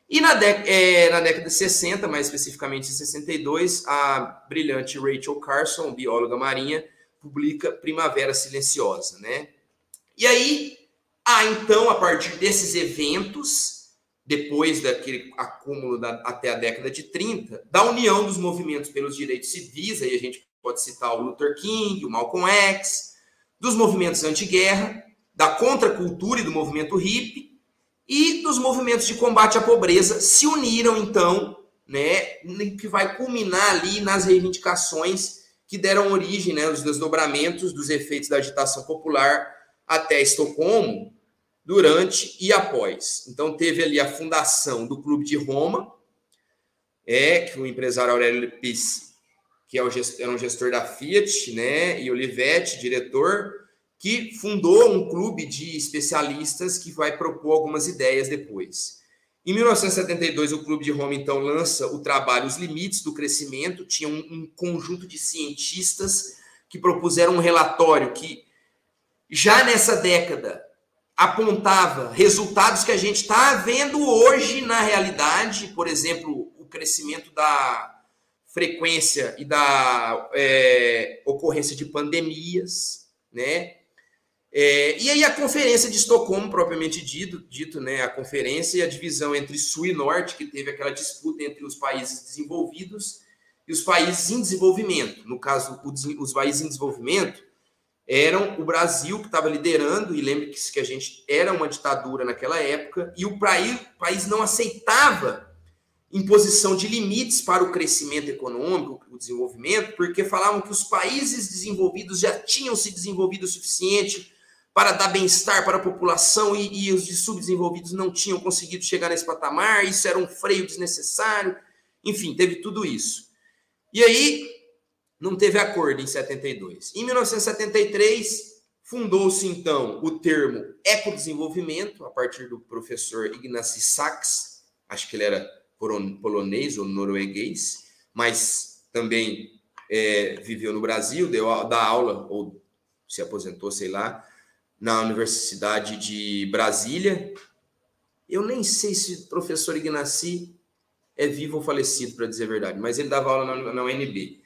E na década de 60, mais especificamente em 62, a brilhante Rachel Carson, bióloga marinha, publica Primavera Silenciosa, né? E aí, então, a partir desses eventos, depois daquele acúmulo até a década de 30, da união dos movimentos pelos direitos civis, aí a gente pode citar o Luther King, o Malcolm X, dos movimentos anti-guerra, da contracultura e do movimento hippie, e dos movimentos de combate à pobreza, se uniram, então, né, que vai culminar ali nas reivindicações que deram origem, né, os desdobramentos dos efeitos da agitação popular até Estocolmo, durante e após. Então, teve ali a fundação do Clube de Roma, que o empresário Aurélio Lepisse, que era um gestor da Fiat, né, e Olivetti, diretor, que fundou um clube de especialistas que vai propor algumas ideias depois. Em 1972, o Clube de Roma, então, lança o trabalho Os Limites do Crescimento. Tinha um conjunto de cientistas que propuseram um relatório que, já nessa década, apontava resultados que a gente está vendo hoje na realidade, por exemplo, o crescimento da frequência e da ocorrência de pandemias, né? E aí a Conferência de Estocolmo, propriamente dito, né, a conferência e a divisão entre Sul e Norte, que teve aquela disputa entre os países desenvolvidos e os países em desenvolvimento. No caso, os países em desenvolvimento eram o Brasil, que estava liderando, e lembre-se que a gente era uma ditadura naquela época, e o país não aceitava imposição de limites para o crescimento econômico, o desenvolvimento, porque falavam que os países desenvolvidos já tinham se desenvolvido o suficiente para dar bem-estar para a população e os subdesenvolvidos não tinham conseguido chegar nesse patamar, isso era um freio desnecessário, enfim, teve tudo isso. E aí, não teve acordo em 72. Em 1973, fundou-se, então, o termo ecodesenvolvimento, a partir do professor Ignacy Sachs, acho que ele era polonês ou norueguês, mas também viveu no Brasil, dá aula, ou se aposentou, sei lá, na Universidade de Brasília. Eu nem sei se o professor Ignacy é vivo ou falecido, para dizer a verdade, mas ele dava aula na UNB.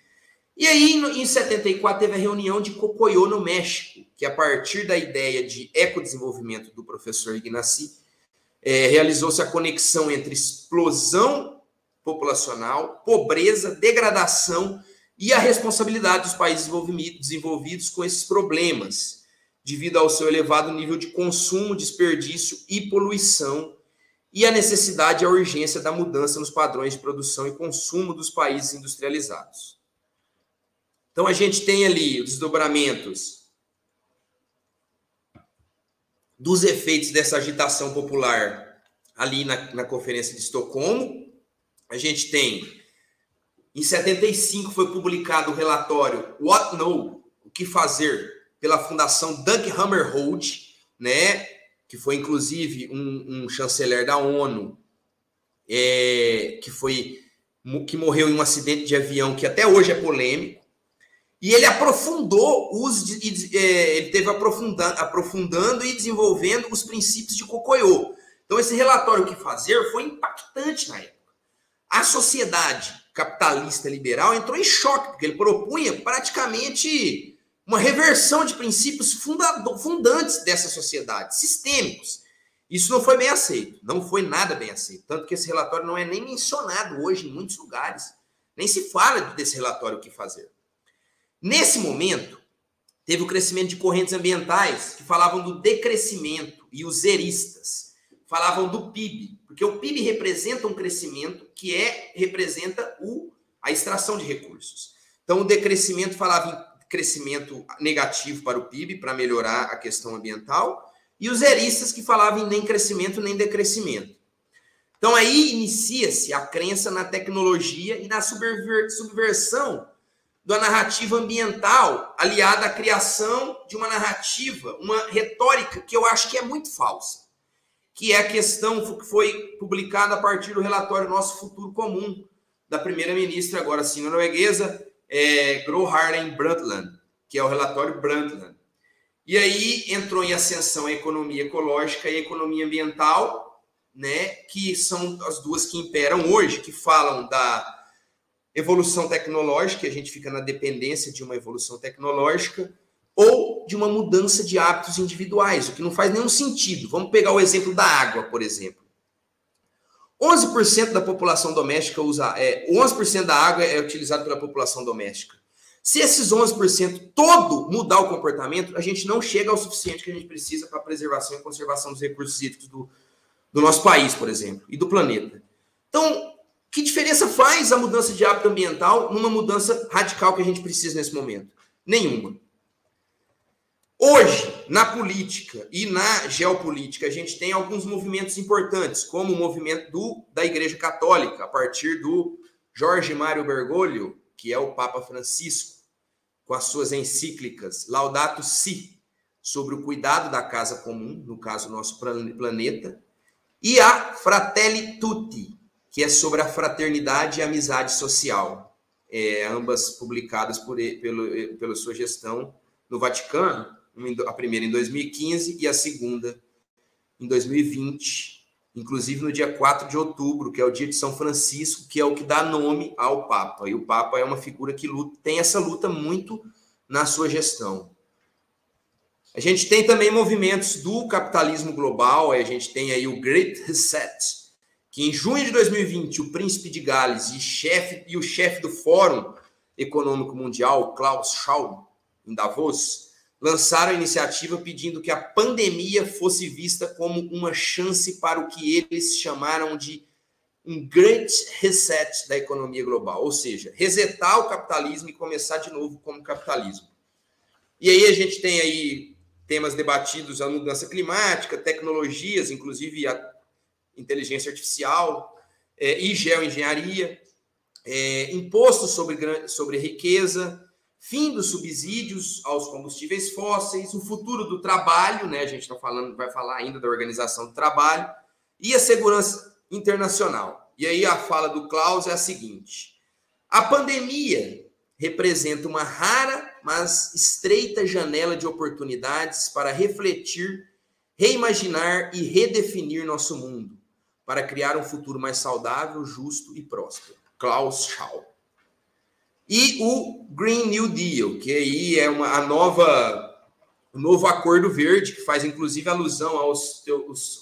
E aí, em 74, teve a reunião de Cocoyó, no México, que a partir da ideia de ecodesenvolvimento do professor Ignacy, realizou-se a conexão entre explosão populacional, pobreza, degradação e a responsabilidade dos países desenvolvidos com esses problemas, devido ao seu elevado nível de consumo, desperdício e poluição, e a necessidade e a urgência da mudança nos padrões de produção e consumo dos países industrializados. Então, a gente tem ali os desdobramentos dos efeitos dessa agitação popular ali na Conferência de Estocolmo. A gente tem, em 75, foi publicado o relatório What No? O que Fazer? Pela Fundação Dag Hammarskjöld, né, que foi, inclusive, um chanceler da ONU, que morreu em um acidente de avião que até hoje é polêmico. E ele aprofundou ele teve aprofundando e desenvolvendo os princípios de Cocoyó. Então, esse relatório O que Fazer foi impactante na época. A sociedade capitalista liberal entrou em choque, porque ele propunha praticamente uma reversão de princípios fundantes dessa sociedade, sistêmicos. Isso não foi bem aceito, não foi nada bem aceito. Tanto que esse relatório não é nem mencionado hoje em muitos lugares. Nem se fala desse relatório O que Fazer. Nesse momento, teve o crescimento de correntes ambientais que falavam do decrescimento, e os zeristas falavam do PIB, porque o PIB representa um crescimento que representa a extração de recursos. Então, o decrescimento falava em crescimento negativo para o PIB, para melhorar a questão ambiental, e os zeristas que falavam em nem crescimento nem decrescimento. Então, aí inicia-se a crença na tecnologia e na subversão da narrativa ambiental, aliada à criação de uma narrativa, uma retórica que eu acho que é muito falsa, que é a questão que foi publicada a partir do relatório Nosso Futuro Comum, da primeira-ministra, agora sim norueguesa, Gro Harlem Brundtland, que é o relatório Brundtland. E aí entrou em ascensão a economia ecológica e a economia ambiental, né, que são as duas que imperam hoje, que falam da evolução tecnológica, e a gente fica na dependência de uma evolução tecnológica, ou de uma mudança de hábitos individuais, o que não faz nenhum sentido. Vamos pegar o exemplo da água, por exemplo. 11% da população doméstica usa... 11% da água é utilizada pela população doméstica. Se esses 11% todo mudar o comportamento, a gente não chega ao suficiente que a gente precisa para a preservação e conservação dos recursos hídricos do nosso país, por exemplo, e do planeta. Então, que diferença faz a mudança de hábito ambiental numa mudança radical que a gente precisa nesse momento? Nenhuma. Hoje, na política e na geopolítica, a gente tem alguns movimentos importantes, como o movimento da Igreja Católica, a partir do Jorge Mário Bergoglio, que é o Papa Francisco, com as suas encíclicas Laudato Si, sobre o cuidado da casa comum, no caso, nosso planeta, e a Fratelli Tutti, que é sobre a fraternidade e amizade social, ambas publicadas pela sua gestão no Vaticano, a primeira em 2015 e a segunda em 2020, inclusive no dia 4 de outubro, que é o dia de São Francisco, que é o que dá nome ao Papa. E o Papa é uma figura que tem essa luta muito na sua gestão. A gente tem também movimentos do capitalismo global, a gente tem aí o Great Reset, que em junho de 2020, o príncipe de Gales e o chefe do Fórum Econômico Mundial, Klaus Schwab, em Davos, lançaram a iniciativa pedindo que a pandemia fosse vista como uma chance para o que eles chamaram de um Great Reset da economia global, ou seja, resetar o capitalismo e começar de novo como capitalismo. E aí a gente tem aí temas debatidos, a mudança climática, tecnologias, inclusive a inteligência artificial e geoengenharia, impostos sobre riqueza, fim dos subsídios aos combustíveis fósseis, o futuro do trabalho, né? A gente vai falar ainda da organização do trabalho, e a segurança internacional. E aí a fala do Klaus é a seguinte: a pandemia representa uma rara, mas estreita janela de oportunidades para refletir, reimaginar e redefinir nosso mundo, para criar um futuro mais saudável, justo e próspero. Klaus Schwab. E o Green New Deal, que aí é o novo Acordo Verde, que faz inclusive alusão aos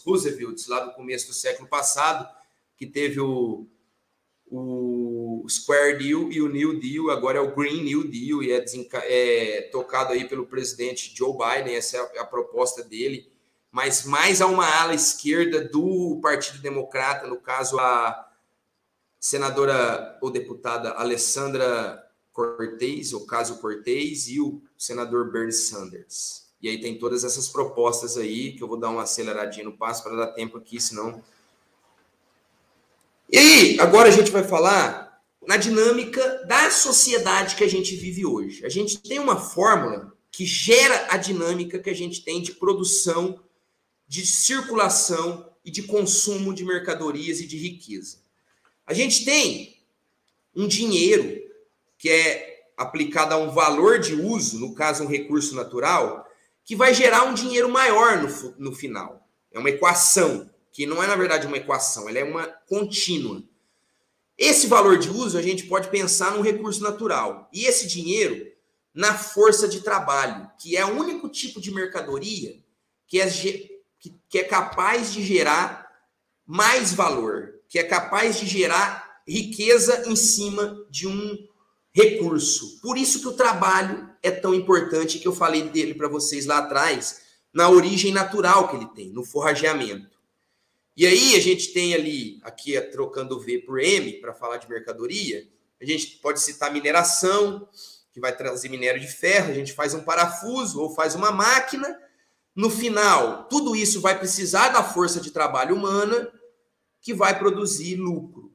Roosevelts lá do começo do século passado, que teve o Square Deal e o New Deal, agora é o Green New Deal, e é tocado aí pelo presidente Joe Biden, essa é a proposta dele, mas mais a uma ala esquerda do Partido Democrata, no caso a senadora ou deputada Alessandra Cortez, Ocasio-Cortez, e o senador Bernie Sanders. E aí tem todas essas propostas aí, que eu vou dar uma aceleradinha no passo para dar tempo aqui, senão... E aí, agora a gente vai falar na dinâmica da sociedade que a gente vive hoje. A gente tem uma fórmula que gera a dinâmica que a gente tem de produção, de circulação e de consumo de mercadorias e de riqueza. A gente tem um dinheiro que é aplicado a um valor de uso, no caso um recurso natural, que vai gerar um dinheiro maior no final. É uma equação, que não é na verdade uma equação, ela é uma contínua. Esse valor de uso a gente pode pensar num recurso natural. E esse dinheiro na força de trabalho, que é o único tipo de mercadoria que é capaz de gerar mais valor, que é capaz de gerar riqueza em cima de um recurso. Por isso que o trabalho é tão importante, que eu falei dele para vocês lá atrás, na origem natural que ele tem, no forrageamento. E aí a gente tem ali, aqui trocando V por M, para falar de mercadoria, a gente pode citar mineração, que vai trazer minério de ferro, a gente faz um parafuso ou faz uma máquina. No final, tudo isso vai precisar da força de trabalho humana, que vai produzir lucro.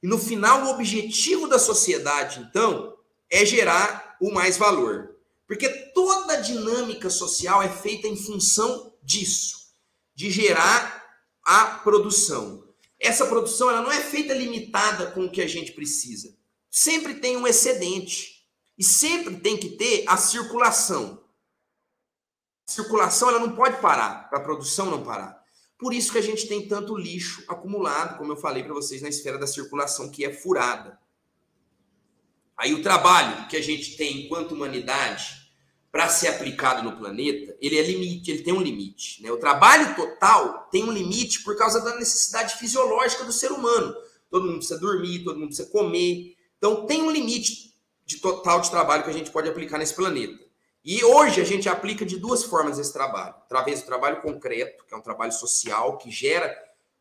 E no final, o objetivo da sociedade, então, é gerar o mais valor. Porque toda a dinâmica social é feita em função disso, de gerar a produção. Essa produção ela não é feita limitada com o que a gente precisa. Sempre tem um excedente. E sempre tem que ter a circulação. A circulação ela não pode parar, para a produção não parar. Por isso que a gente tem tanto lixo acumulado, como eu falei para vocês, na esfera da circulação, que é furada. Aí o trabalho que a gente tem enquanto humanidade para ser aplicado no planeta, ele tem um limite, né? O trabalho total tem um limite por causa da necessidade fisiológica do ser humano. Todo mundo precisa dormir, todo mundo precisa comer. Então, tem um limite total de trabalho que a gente pode aplicar nesse planeta. E hoje a gente aplica de duas formas esse trabalho. Através do trabalho concreto, que é um trabalho social, que gera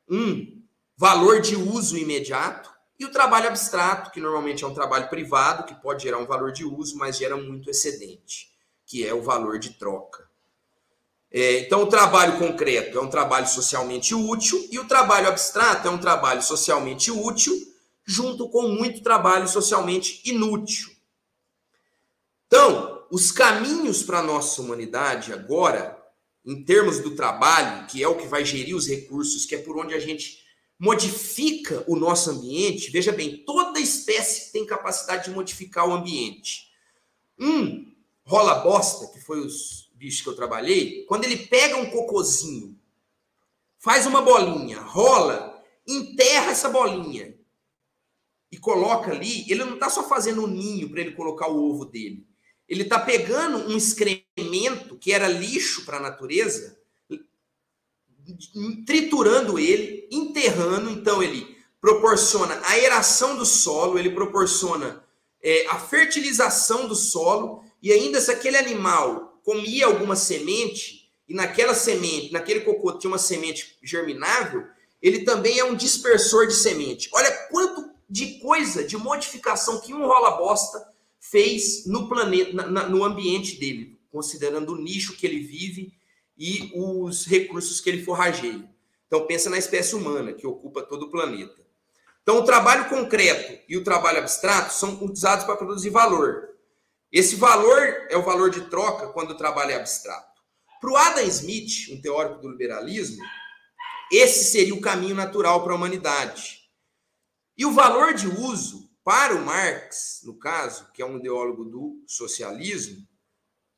um valor de uso imediato, e o trabalho abstrato, que normalmente é um trabalho privado, que pode gerar um valor de uso, mas gera muito excedente, que é o valor de troca. Então, o trabalho concreto é um trabalho socialmente útil, e o trabalho abstrato é um trabalho socialmente útil, junto com muito trabalho socialmente inútil. Então, os caminhos para a nossa humanidade agora, em termos do trabalho, que é o que vai gerir os recursos, que é por onde a gente modifica o nosso ambiente, veja bem, toda espécie tem capacidade de modificar o ambiente. Rola-bosta, que foi os bichos que eu trabalhei, quando ele pega um cocôzinho, faz uma bolinha, rola, enterra essa bolinha e coloca ali, ele não está só fazendo um ninho para ele colocar o ovo dele. Ele está pegando um excremento que era lixo para a natureza, triturando ele, enterrando. Então, ele proporciona a aeração do solo, ele proporciona a fertilização do solo, e ainda se aquele animal comia alguma semente, e naquela semente, naquele cocô tinha uma semente germinável, ele também é um dispersor de semente. Olha quanto de coisa, de modificação que um rola-bosta fez no planeta, no ambiente dele, considerando o nicho que ele vive e os recursos que ele forrageia. Então, pensa na espécie humana, que ocupa todo o planeta. Então, o trabalho concreto e o trabalho abstrato são usados para produzir valor. Esse valor é o valor de troca quando o trabalho é abstrato. Para o Adam Smith, um teórico do liberalismo, esse seria o caminho natural para a humanidade. E o valor de uso, para o Marx, no caso, que é um ideólogo do socialismo,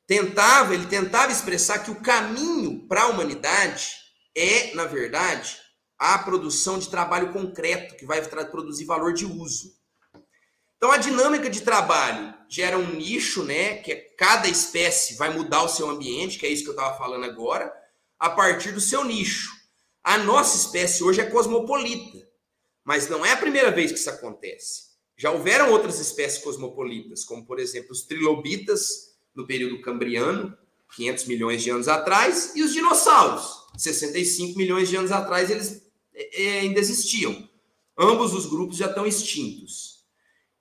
ele tentava expressar que o caminho para a humanidade é, na verdade, a produção de trabalho concreto, que vai produzir valor de uso. Então, a dinâmica de trabalho gera um nicho, né, que cada espécie vai mudar o seu ambiente, que é isso que eu estava falando agora, a partir do seu nicho. A nossa espécie hoje é cosmopolita, mas não é a primeira vez que isso acontece. Já houveram outras espécies cosmopolitas, como, por exemplo, os trilobitas, no período cambriano, 500 milhões de anos atrás, e os dinossauros, 65 milhões de anos atrás, eles ainda existiam. Ambos os grupos já estão extintos.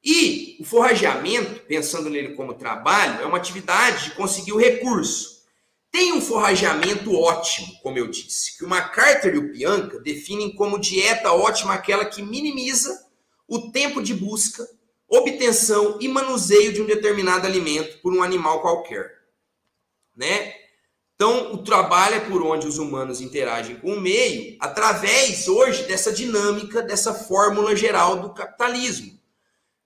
E o forrageamento, pensando nele como trabalho, é uma atividade de conseguir o recurso. Tem um forrageamento ótimo, como eu disse, que o McCarter e o Pianka definem como dieta ótima aquela que minimiza o tempo de busca, obtenção e manuseio de um determinado alimento por um animal qualquer, né? Então, o trabalho é por onde os humanos interagem com o meio, através, hoje, dessa dinâmica, dessa fórmula geral do capitalismo,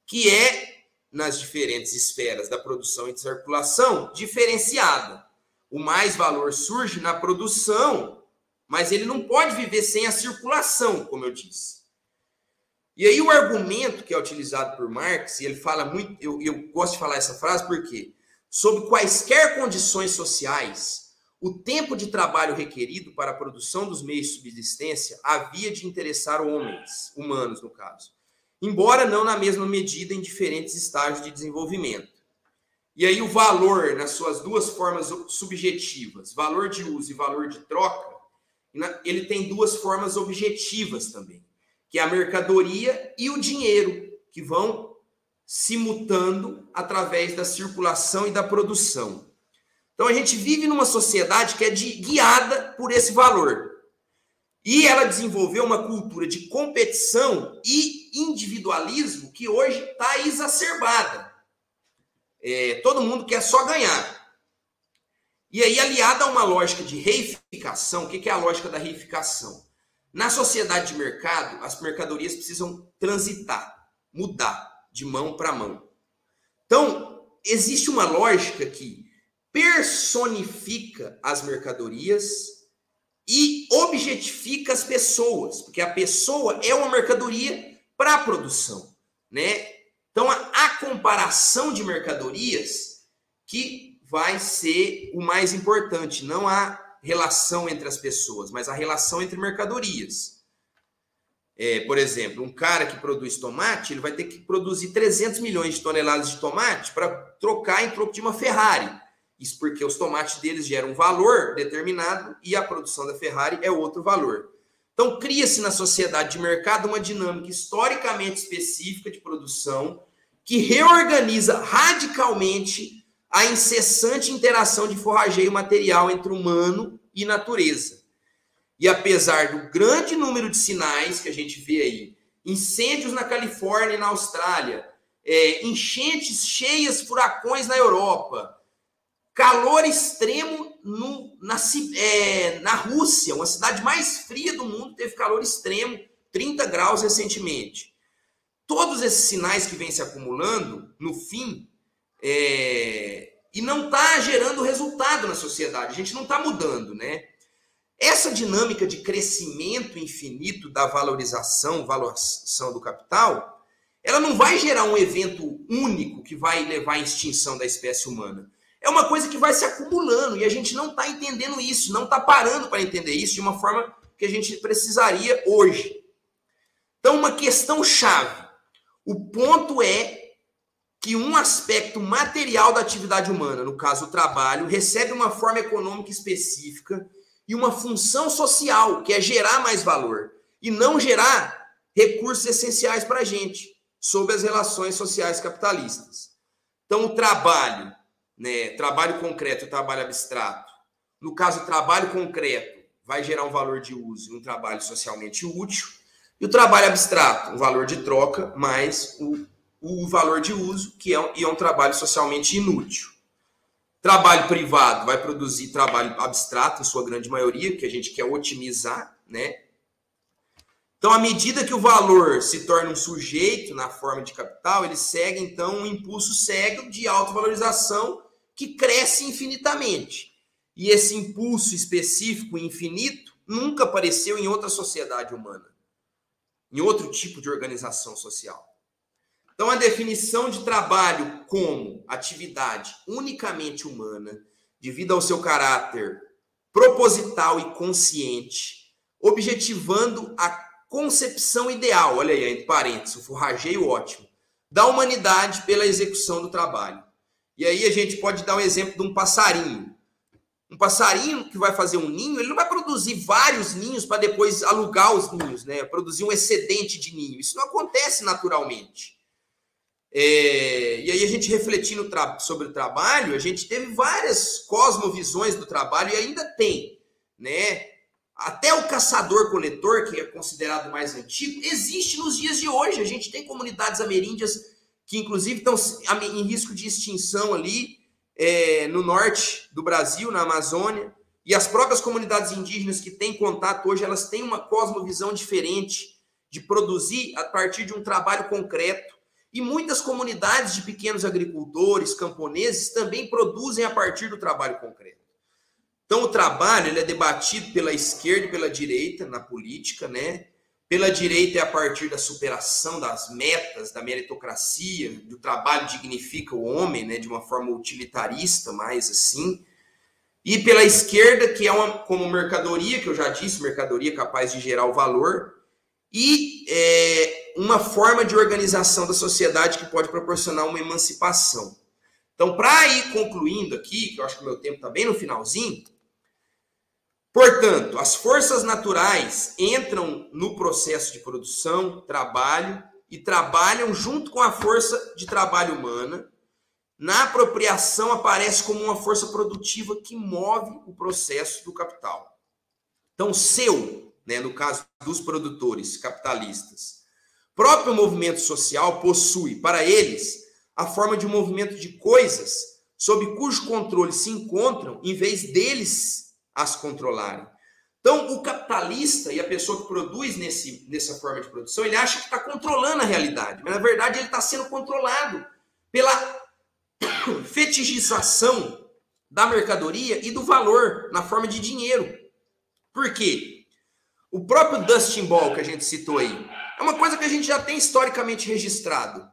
que é, nas diferentes esferas da produção e de circulação, diferenciada. O mais valor surge na produção, mas ele não pode viver sem a circulação, como eu disse. E aí o argumento que é utilizado por Marx, e ele fala muito, eu gosto de falar essa frase porque, sob quaisquer condições sociais, o tempo de trabalho requerido para a produção dos meios de subsistência havia de interessar homens, humanos no caso, embora não na mesma medida em diferentes estágios de desenvolvimento. E aí o valor, nas suas duas formas subjetivas, valor de uso e valor de troca, ele tem duas formas objetivas também, que é a mercadoria e o dinheiro, que vão se mutando através da circulação e da produção. Então, a gente vive numa sociedade que é guiada por esse valor. E ela desenvolveu uma cultura de competição e individualismo que hoje está exacerbada. Todo mundo quer só ganhar. E aí, aliada a uma lógica de reificação, o que é a lógica da reificação? Na sociedade de mercado, as mercadorias precisam transitar, mudar de mão para mão. Então, existe uma lógica que personifica as mercadorias e objetifica as pessoas, porque a pessoa é uma mercadoria para a produção, né? Então, a comparação de mercadorias que vai ser o mais importante, não a relação entre as pessoas, mas a relação entre mercadorias. Por exemplo, um cara que produz tomate, ele vai ter que produzir 300 milhões de toneladas de tomate para trocar em troco de uma Ferrari. Isso porque os tomates deles geram um valor determinado e a produção da Ferrari é outro valor. Então, cria-se na sociedade de mercado uma dinâmica historicamente específica de produção que reorganiza radicalmente a incessante interação de forrageio material entre humano e natureza. E apesar do grande número de sinais que a gente vê aí, incêndios na Califórnia e na Austrália, enchentes cheias, furacões na Europa, calor extremo na Rússia, uma cidade mais fria do mundo, teve calor extremo, 30 graus recentemente. Todos esses sinais que vêm se acumulando, no fim, e não está gerando resultado na sociedade, a gente não está mudando, né? Essa dinâmica de crescimento infinito da valorização do capital, ela não vai gerar um evento único que vai levar à extinção da espécie humana. É uma coisa que vai se acumulando e a gente não está entendendo isso, não está parando para entender isso de uma forma que a gente precisaria hoje. Então, uma questão chave. O ponto é que um aspecto material da atividade humana, no caso o trabalho, recebe uma forma econômica específica e uma função social, que é gerar mais valor, e não gerar recursos essenciais para a gente, sob as relações sociais capitalistas. Então, o trabalho, trabalho concreto e trabalho abstrato, no caso, o trabalho concreto vai gerar um valor de uso e um trabalho socialmente útil, e o trabalho abstrato, um valor de troca, mais o valor de uso, que é um trabalho socialmente inútil. Trabalho privado vai produzir trabalho abstrato, em sua grande maioria, que a gente quer otimizar, né? Então, à medida que o valor se torna um sujeito na forma de capital, ele segue, então, um impulso cego de autovalorização que cresce infinitamente. E esse impulso específico e infinito nunca apareceu em outra sociedade humana, em outro tipo de organização social. Então, a definição de trabalho como atividade unicamente humana, devido ao seu caráter proposital e consciente, objetivando a concepção ideal, olha aí, entre parênteses, o forrageio ótimo, da humanidade pela execução do trabalho. E aí a gente pode dar um exemplo de um passarinho. Um passarinho que vai fazer um ninho, ele não vai produzir vários ninhos para depois alugar os ninhos, né? Produzir um excedente de ninho. Isso não acontece naturalmente. E aí a gente refletindo sobre o trabalho, a gente teve várias cosmovisões do trabalho e ainda tem, né? Até o caçador-coletor, que é considerado mais antigo, existe nos dias de hoje. A gente tem comunidades ameríndias que inclusive estão em risco de extinção ali no norte do Brasil, na Amazônia, e as próprias comunidades indígenas que têm contato hoje, elas têm uma cosmovisão diferente de produzir a partir de um trabalho concreto. E muitas comunidades de pequenos agricultores, camponeses, também produzem a partir do trabalho concreto. Então, o trabalho ele é debatido pela esquerda e pela direita na política, né? Pela direita é a partir da superação das metas, da meritocracia, do trabalho dignifica o homem, né? De uma forma utilitarista, mais assim. E pela esquerda, que é como mercadoria, que eu já disse, mercadoria capaz de gerar o valor, e uma forma de organização da sociedade que pode proporcionar uma emancipação. Então, para ir concluindo aqui, que eu acho que o meu tempo está bem no finalzinho, portanto, as forças naturais entram no processo de produção, trabalho, e trabalham junto com a força de trabalho humana. Na apropriação aparece como uma força produtiva que move o processo do capital. Então, no caso dos produtores capitalistas, próprio movimento social possui, para eles, a forma de um movimento de coisas sob cujo controle se encontram, em vez deles as controlarem. Então, o capitalista e a pessoa que produz nessa forma de produção, ele acha que está controlando a realidade, mas, na verdade, ele está sendo controlado pela fetichização da mercadoria e do valor na forma de dinheiro. Por quê? O próprio Dustin Ball, que a gente citou aí, é uma coisa que a gente já tem historicamente registrado.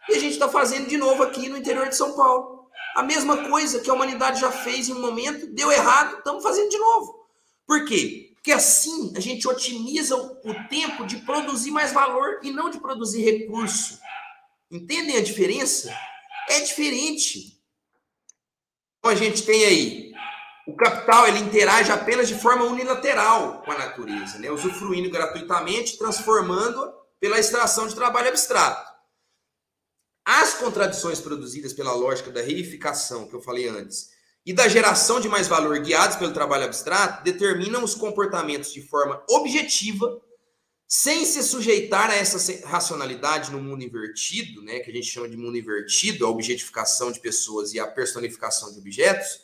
E a gente está fazendo de novo aqui no interior de São Paulo. A mesma coisa que a humanidade já fez em um momento, deu errado, estamos fazendo de novo. Por quê? Porque assim a gente otimiza o tempo de produzir mais valor e não de produzir recurso. Entendem a diferença? É diferente. Então a gente tem aí, o capital ele interage apenas de forma unilateral com a natureza, né? Usufruindo gratuitamente, transformando pela extração de trabalho abstrato. As contradições produzidas pela lógica da reificação, que eu falei antes, e da geração de mais valor guiados pelo trabalho abstrato, determinam os comportamentos de forma objetiva, sem se sujeitar a essa racionalidade no mundo invertido, né, que a gente chama de mundo invertido, a objetificação de pessoas e a personificação de objetos.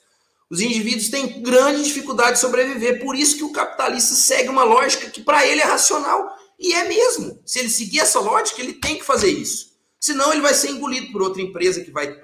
Os indivíduos têm grande dificuldade de sobreviver, por isso que o capitalista segue uma lógica que para ele é racional, e é mesmo. Se ele seguir essa lógica, ele tem que fazer isso. Senão ele vai ser engolido por outra empresa que vai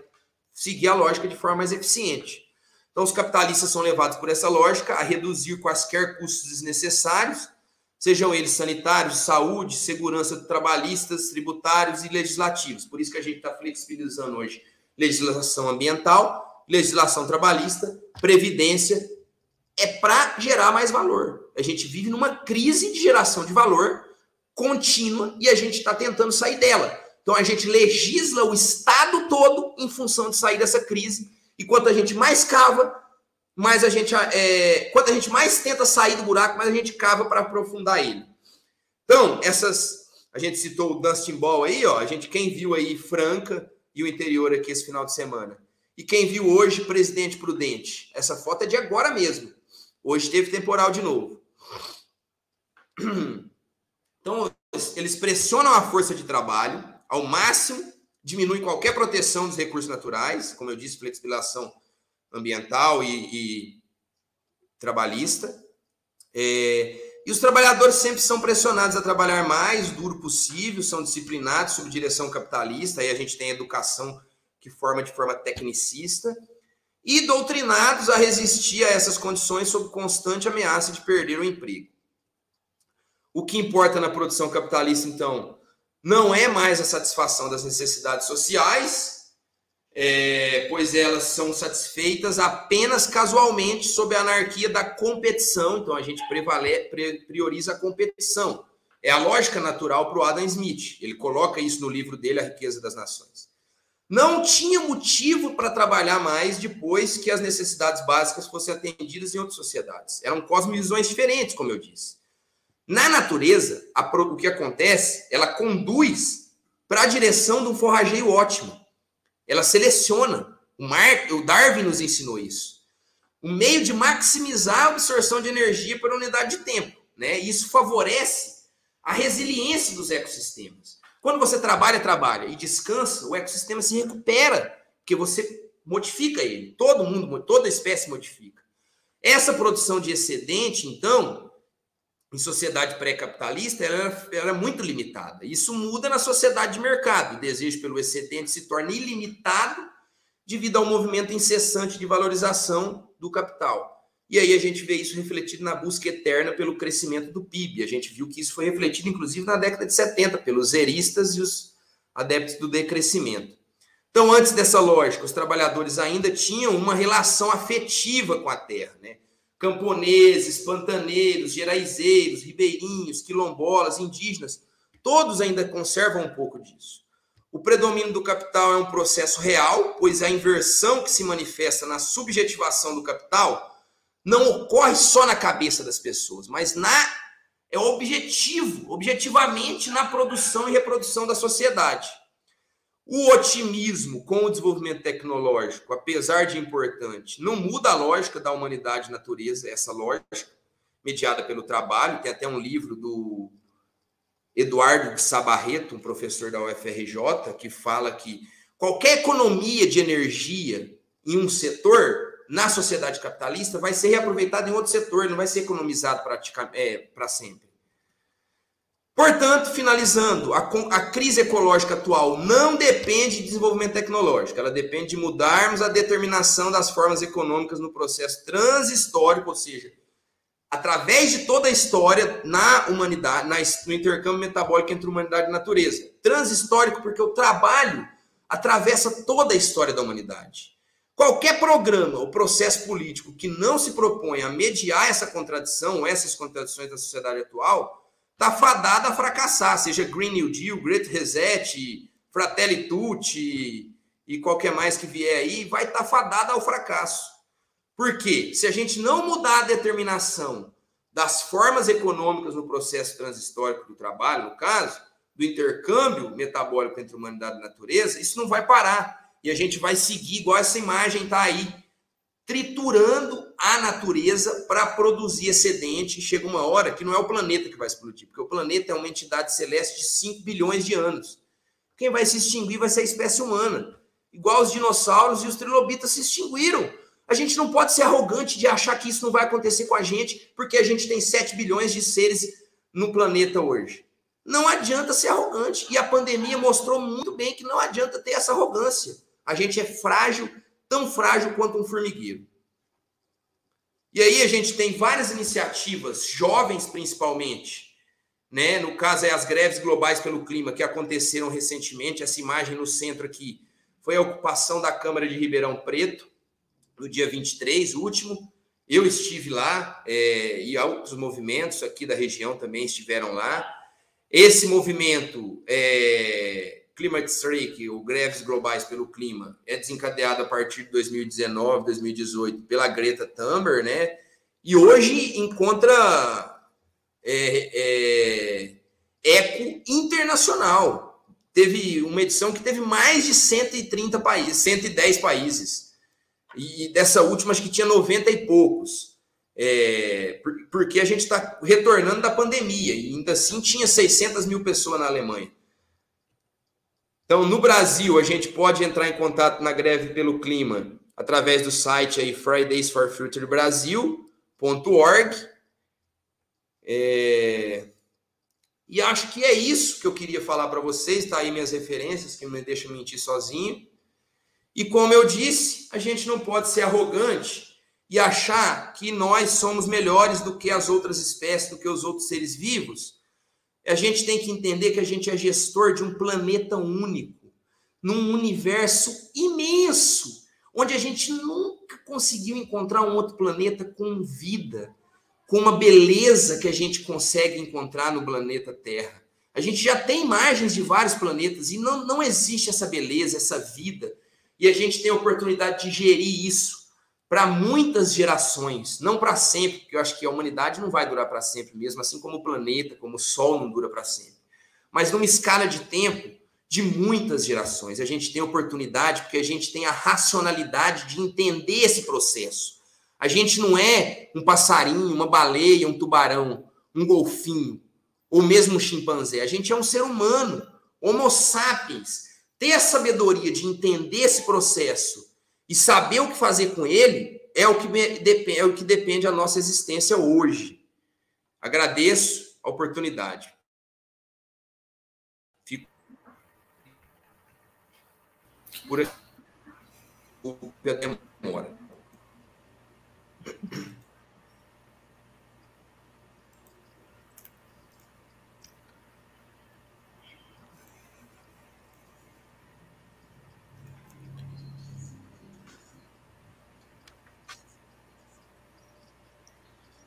seguir a lógica de forma mais eficiente. Então os capitalistas são levados por essa lógica a reduzir quaisquer custos desnecessários, sejam eles sanitários, saúde, segurança trabalhistas, tributários e legislativos. Por isso que a gente está flexibilizando hoje legislação ambiental, legislação trabalhista, previdência, é para gerar mais valor. A gente vive numa crise de geração de valor contínua e a gente está tentando sair dela. Então, a gente legisla o Estado todo em função de sair dessa crise. E quanto a gente mais cava, mais a gente... quanto a gente mais tenta sair do buraco, mais a gente cava para aprofundar ele. Então, a gente citou o Dustin Ball aí, ó. Quem viu aí Franca e o interior aqui esse final de semana. E quem viu hoje Presidente Prudente. Essa foto é de agora mesmo. Hoje teve temporal de novo. Então, eles pressionam a força de trabalho ao máximo, diminui qualquer proteção dos recursos naturais, como eu disse, flexibilização ambiental e trabalhista. E os trabalhadores sempre são pressionados a trabalhar mais duro possível, são disciplinados sob direção capitalista, aí a gente tem educação que forma de forma tecnicista, e doutrinados a resistir a essas condições sob constante ameaça de perder o emprego. O que importa na produção capitalista, então, não é mais a satisfação das necessidades sociais, pois elas são satisfeitas apenas casualmente sob a anarquia da competição. Então, a gente prioriza a competição. É a lógica natural para o Adam Smith. Ele coloca isso no livro dele, A Riqueza das Nações. Não tinha motivo para trabalhar mais depois que as necessidades básicas fossem atendidas em outras sociedades. Eram cosmovisões diferentes, como eu disse. Na natureza, o que acontece, ela conduz para a direção de um forrageio ótimo. Ela seleciona. O Darwin nos ensinou isso. O meio de maximizar a absorção de energia por unidade de tempo, né? Isso favorece a resiliência dos ecossistemas. Quando você trabalha e descansa, o ecossistema se recupera, porque você modifica ele. Toda espécie modifica. Essa produção de excedente, então, em sociedade pré-capitalista, ela é muito limitada. Isso muda na sociedade de mercado. O desejo pelo excedente se torna ilimitado devido ao movimento incessante de valorização do capital. E aí a gente vê isso refletido na busca eterna pelo crescimento do PIB. A gente viu que isso foi refletido, inclusive, na década de 70, pelos zeristas e os adeptos do decrescimento. Então, antes dessa lógica, os trabalhadores ainda tinham uma relação afetiva com a terra, né? Camponeses, pantaneiros, geraizeiros, ribeirinhos, quilombolas, indígenas, todos ainda conservam um pouco disso. O predomínio do capital é um processo real, pois a inversão que se manifesta na subjetivação do capital não ocorre só na cabeça das pessoas, mas objetivamente na produção e reprodução da sociedade. O otimismo com o desenvolvimento tecnológico, apesar de importante, não muda a lógica da humanidade e natureza, essa lógica mediada pelo trabalho. Tem até um livro do Eduardo de Sá Barreto, um professor da UFRJ, que fala que qualquer economia de energia em um setor, na sociedade capitalista, vai ser reaproveitada em outro setor, não vai ser economizado para sempre. Portanto, finalizando, a crise ecológica atual não depende de desenvolvimento tecnológico, ela depende de mudarmos a determinação das formas econômicas no processo transhistórico, ou seja, através de toda a história na humanidade, no intercâmbio metabólico entre humanidade e natureza. Transhistórico porque o trabalho atravessa toda a história da humanidade. Qualquer programa ou processo político que não se propõe a mediar essa contradição, essas contradições da sociedade atual, está fadado a fracassar, seja Green New Deal, Great Reset, Fratelli Tutti e qualquer mais que vier aí, vai estar fadado ao fracasso. Por quê? Se a gente não mudar a determinação das formas econômicas no processo transitório do trabalho, no caso, do intercâmbio metabólico entre humanidade e natureza, isso não vai parar. E a gente vai seguir, igual essa imagem está aí, triturando a natureza para produzir excedente. E chega uma hora que não é o planeta que vai explodir, porque o planeta é uma entidade celeste de 5 bilhões de anos. Quem vai se extinguir vai ser a espécie humana. Igual os dinossauros e os trilobitas se extinguiram. A gente não pode ser arrogante de achar que isso não vai acontecer com a gente, porque a gente tem 7 bilhões de seres no planeta hoje. Não adianta ser arrogante. E a pandemia mostrou muito bem que não adianta ter essa arrogância. A gente é frágil, tão frágil quanto um formigueiro. E aí a gente tem várias iniciativas, jovens principalmente, né? No caso, as greves globais pelo clima que aconteceram recentemente. Essa imagem no centro aqui foi a ocupação da Câmara de Ribeirão Preto, no dia 23, último. Eu estive lá, e outros movimentos aqui da região também estiveram lá. Esse movimento, Climate Strike, ou Greves Globais pelo Clima, é desencadeado a partir de 2019, 2018, pela Greta Thunberg, né? E hoje encontra eco internacional. Teve uma edição que teve mais de 130 países, 110 países. E dessa última, acho que tinha 90 e poucos. Porque a gente está retornando da pandemia. E ainda assim tinha 600 mil pessoas na Alemanha. Então, no Brasil, a gente pode entrar em contato na greve pelo clima através do site aí fridaysforfuturebrasil.org. E acho que é isso que eu queria falar para vocês. Tá aí minhas referências, que não me deixam mentir sozinho. E como eu disse, a gente não pode ser arrogante e achar que nós somos melhores do que as outras espécies, do que os outros seres vivos. A gente tem que entender que a gente é gestor de um planeta único, num universo imenso, onde a gente nunca conseguiu encontrar um outro planeta com vida, com uma beleza que a gente consegue encontrar no planeta Terra. A gente já tem imagens de vários planetas e não existe essa beleza, essa vida. E a gente tem a oportunidade de gerir isso para muitas gerações, não para sempre, porque eu acho que a humanidade não vai durar para sempre mesmo, assim como o planeta, como o Sol não dura para sempre. Mas numa escala de tempo de muitas gerações, a gente tem a oportunidade, porque a gente tem a racionalidade de entender esse processo. A gente não é um passarinho, uma baleia, um tubarão, um golfinho, ou mesmo um chimpanzé. A gente é um ser humano, Homo sapiens. Ter a sabedoria de entender esse processo e saber o que fazer com ele é o que depende da nossa existência hoje. Agradeço a oportunidade. Fico por aqui a demora.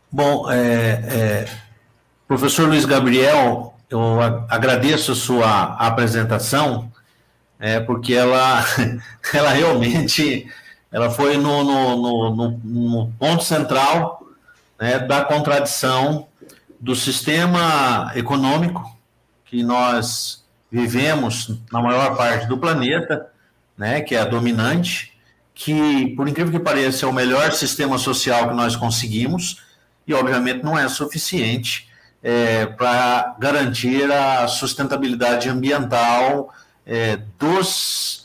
Bom, professor Luiz Gabriel, eu agradeço a sua apresentação, porque ela realmente foi no ponto central, né, da contradição do sistema econômico que nós vivemos na maior parte do planeta, né, que é a dominante, que, por incrível que pareça, é o melhor sistema social que nós conseguimos, e, obviamente, não é suficiente para garantir a sustentabilidade ambiental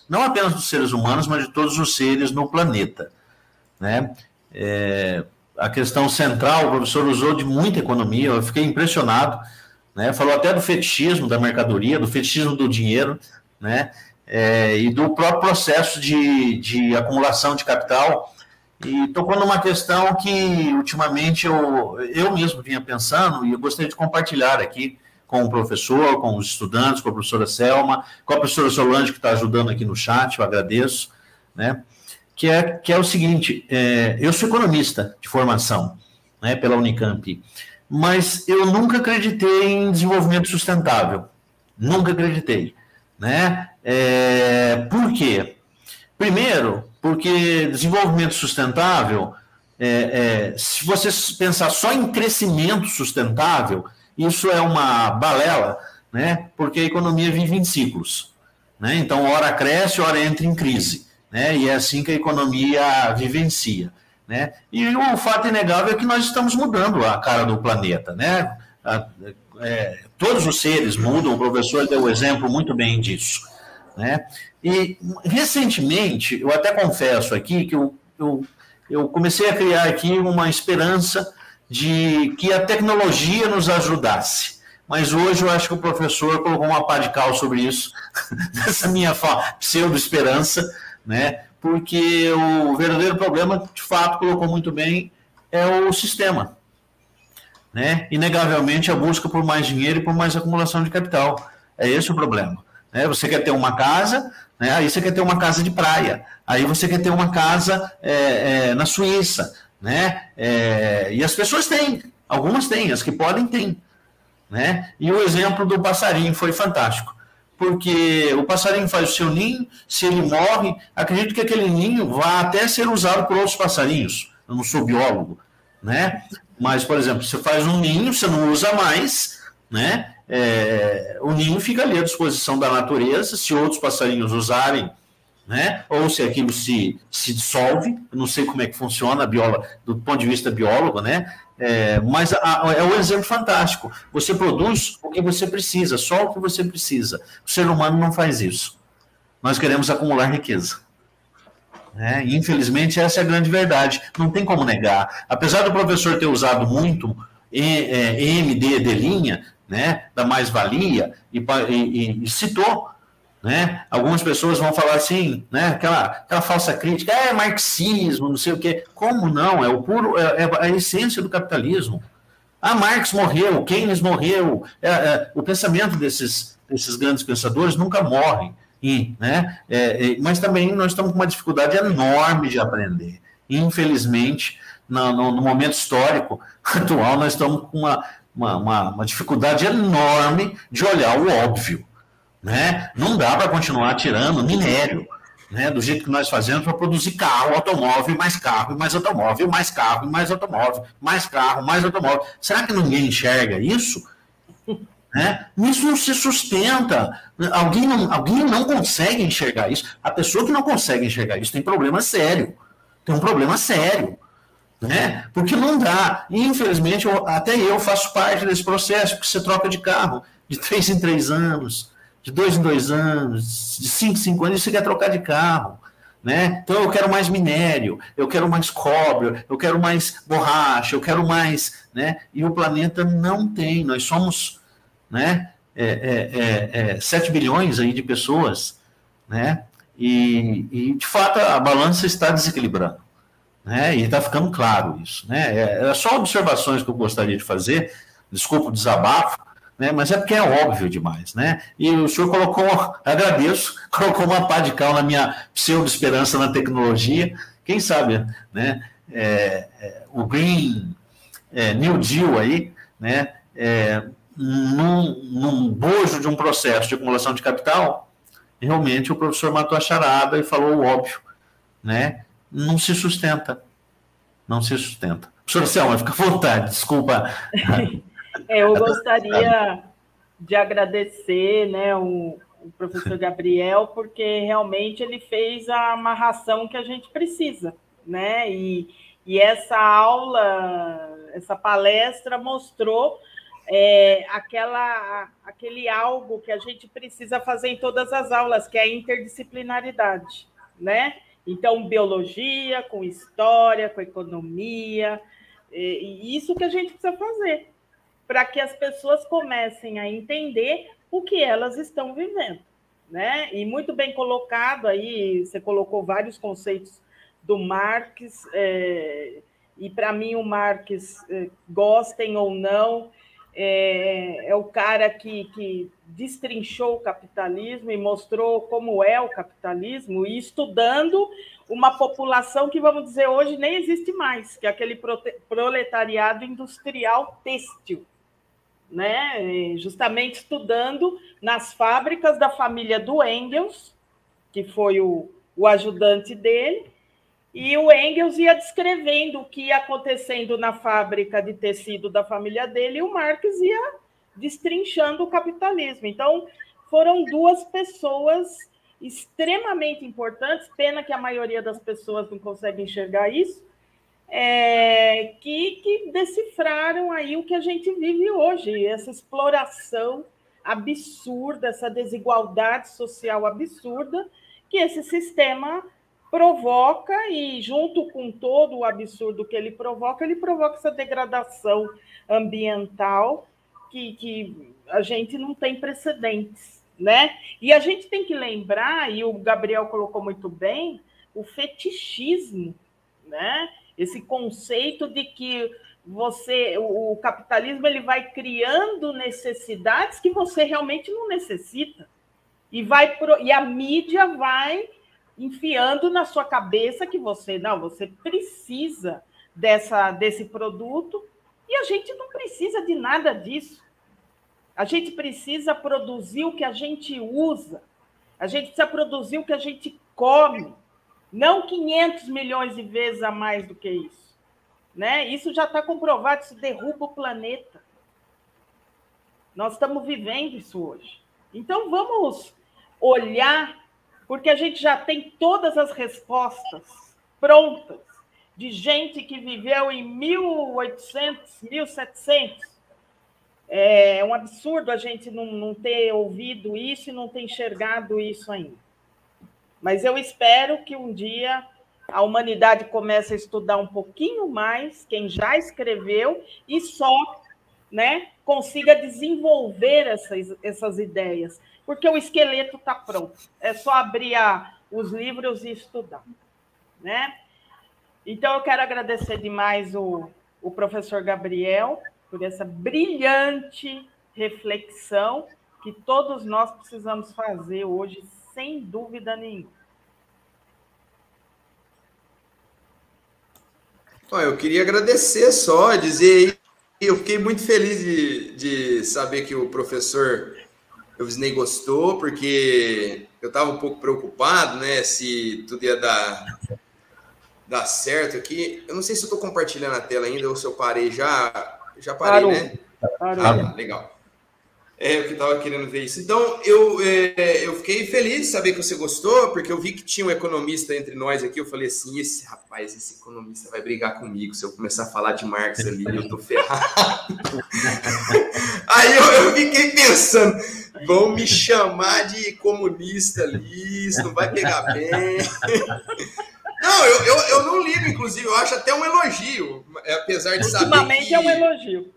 não apenas dos seres humanos, mas de todos os seres no planeta, né? A questão central, o professor usou de muita economia, eu fiquei impressionado, né? Falou até do fetichismo da mercadoria, do fetichismo do dinheiro, né? E do próprio processo de acumulação de capital. E tocou numa questão que, ultimamente, eu mesmo vinha pensando, e eu gostaria de compartilhar aqui com o professor, com os estudantes, com a professora Selma, com a professora Solange, que está ajudando aqui no chat, eu agradeço, né? que é o seguinte, eu sou economista de formação, né, pela Unicamp, mas eu nunca acreditei em desenvolvimento sustentável, nunca acreditei, né? Por quê? Primeiro, porque desenvolvimento sustentável, se você pensar só em crescimento sustentável, isso é uma balela, né? Porque a economia vive em ciclos, né? Então, hora cresce, hora entra em crise, né? E é assim que a economia vivencia, né? E o fato inegável é que nós estamos mudando a cara do planeta, né? Todos os seres mudam, o professor deu o exemplo muito bem disso, né? E, recentemente, eu até confesso aqui que eu comecei a criar aqui uma esperança de que a tecnologia nos ajudasse. Mas hoje eu acho que o professor colocou uma pá de cal sobre isso, dessa minha pseudo-esperança, né? Porque o verdadeiro problema, de fato, colocou muito bem, é o sistema, né? Inegavelmente a busca por mais dinheiro e por mais acumulação de capital. É esse o problema, né? Você quer ter uma casa, né? Aí você quer ter uma casa de praia, aí você quer ter uma casa na Suíça, né? E as pessoas têm, algumas têm, as que podem têm, né? E o exemplo do passarinho foi fantástico, porque o passarinho faz o seu ninho, se ele morre, acredito que aquele ninho vá até ser usado por outros passarinhos. Eu não sou biólogo, né? Mas, por exemplo, você faz um ninho, você não usa mais, né? O ninho fica ali à disposição da natureza, se outros passarinhos usarem, né? Ou se aquilo se dissolve, eu não sei como é que funciona do ponto de vista biólogo, né? Mas é um exemplo fantástico. Você produz o que você precisa, só o que você precisa. O ser humano não faz isso. Nós queremos acumular riqueza. Infelizmente, essa é a grande verdade. Não tem como negar. Apesar do professor ter usado muito EMD de linha, né, da mais-valia, e citou, né, algumas pessoas vão falar assim, né, aquela falsa crítica, marxismo, não sei o quê. Como não? É a essência do capitalismo. Marx morreu, Keynes morreu, o pensamento desses grandes pensadores nunca morre. Né? Mas também nós estamos com uma dificuldade enorme de aprender. Infelizmente, no momento histórico atual, nós estamos com uma dificuldade enorme de olhar o óbvio. Né? Não dá para continuar tirando minério, né, do jeito que nós fazemos para produzir carro, automóvel, mais carro, mais automóvel, mais carro, mais automóvel, mais carro, mais automóvel. Será que ninguém enxerga isso? Né? Isso não se sustenta. Alguém não consegue enxergar isso. A pessoa que não consegue enxergar isso tem problema sério. Tem um problema sério. Né? Porque não dá. E, infelizmente, até eu faço parte desse processo, porque você troca de carro de 3 em 3 anos, de 2 em 2 anos, de 5 em 5 anos, e você quer trocar de carro. Né? Então, eu quero mais minério, eu quero mais cobre, eu quero mais borracha, eu quero mais. Né? E o planeta não tem. Nós somos, né, 7 bilhões aí de pessoas, né? E, de fato, a balança está desequilibrando. Né? E está ficando claro isso. Né? É só observações que eu gostaria de fazer, desculpa o desabafo, né? Mas é porque é óbvio demais. Né? E o senhor agradeço, colocou uma pá de cal na minha pseudo-esperança na tecnologia. Quem sabe, né? O Green New Deal aí, né? Num bojo de um processo de acumulação de capital, realmente o professor matou a charada e falou o óbvio, né? Não se sustenta. Não se sustenta. Professor Selma, fica à vontade, desculpa. Eu gostaria de agradecer, né, o professor Gabriel, porque realmente ele fez a amarração que a gente precisa, né? E essa aula, essa palestra mostrou aquele algo que a gente precisa fazer em todas as aulas, que é a interdisciplinaridade, né? Então, biologia, com história, com economia, e isso que a gente precisa fazer, para que as pessoas comecem a entender o que elas estão vivendo, né? E muito bem colocado aí, você colocou vários conceitos do Marx, e para mim o Marx, gostem ou não, é o cara que destrinchou o capitalismo e mostrou como é o capitalismo, e estudando uma população que, vamos dizer, hoje nem existe mais, que é aquele proletariado industrial têxtil, né? Justamente estudando nas fábricas da família do Engels, que foi o ajudante dele, e o Engels ia descrevendo o que ia acontecendo na fábrica de tecido da família dele, e o Marx ia destrinchando o capitalismo. Então, foram duas pessoas extremamente importantes, pena que a maioria das pessoas não consegue enxergar isso, que decifraram aí o que a gente vive hoje, essa exploração absurda, essa desigualdade social absurda que esse sistema provoca, e junto com todo o absurdo que ele provoca essa degradação ambiental que a gente não tem precedentes, né? E a gente tem que lembrar, e o Gabriel colocou muito bem, o fetichismo, né? Esse conceito de que o capitalismo ele vai criando necessidades que você realmente não necessita, e a mídia vai enfiando na sua cabeça que você precisa desse produto, e a gente não precisa de nada disso. A gente precisa produzir o que a gente usa, a gente precisa produzir o que a gente come, não 500 milhões de vezes a mais do que isso, né? Isso já está comprovado, isso derruba o planeta. Nós estamos vivendo isso hoje. Então, vamos olhar, porque a gente já tem todas as respostas prontas de gente que viveu em 1800, 1700. É um absurdo a gente não ter ouvido isso e não ter enxergado isso ainda. Mas eu espero que um dia a humanidade comece a estudar um pouquinho mais quem já escreveu e só, né, consiga desenvolver essas ideias, porque o esqueleto está pronto. É só abrir os livros e estudar, né? Então, eu quero agradecer demais o professor Gabriel por essa brilhante reflexão que todos nós precisamos fazer hoje, sem dúvida nenhuma. Eu queria agradecer só, dizer, eu fiquei muito feliz de saber que o professor Elvisney gostou, porque eu estava um pouco preocupado, né, se tudo ia dar certo aqui. Eu não sei se eu estou compartilhando a tela ainda ou se eu parei já parei, parou, né? Parou. Legal. Eu que estava querendo ver isso. Então, eu fiquei feliz de saber que você gostou, porque eu vi que tinha um economista entre nós aqui. Eu falei assim, esse economista vai brigar comigo se eu começar a falar de Marx ali, eu tô ferrado. Aí eu fiquei pensando, vão me chamar de comunista ali, isso não vai pegar bem. Não, eu não ligo, inclusive, eu acho até um elogio, apesar de saber ultimamente é um elogio.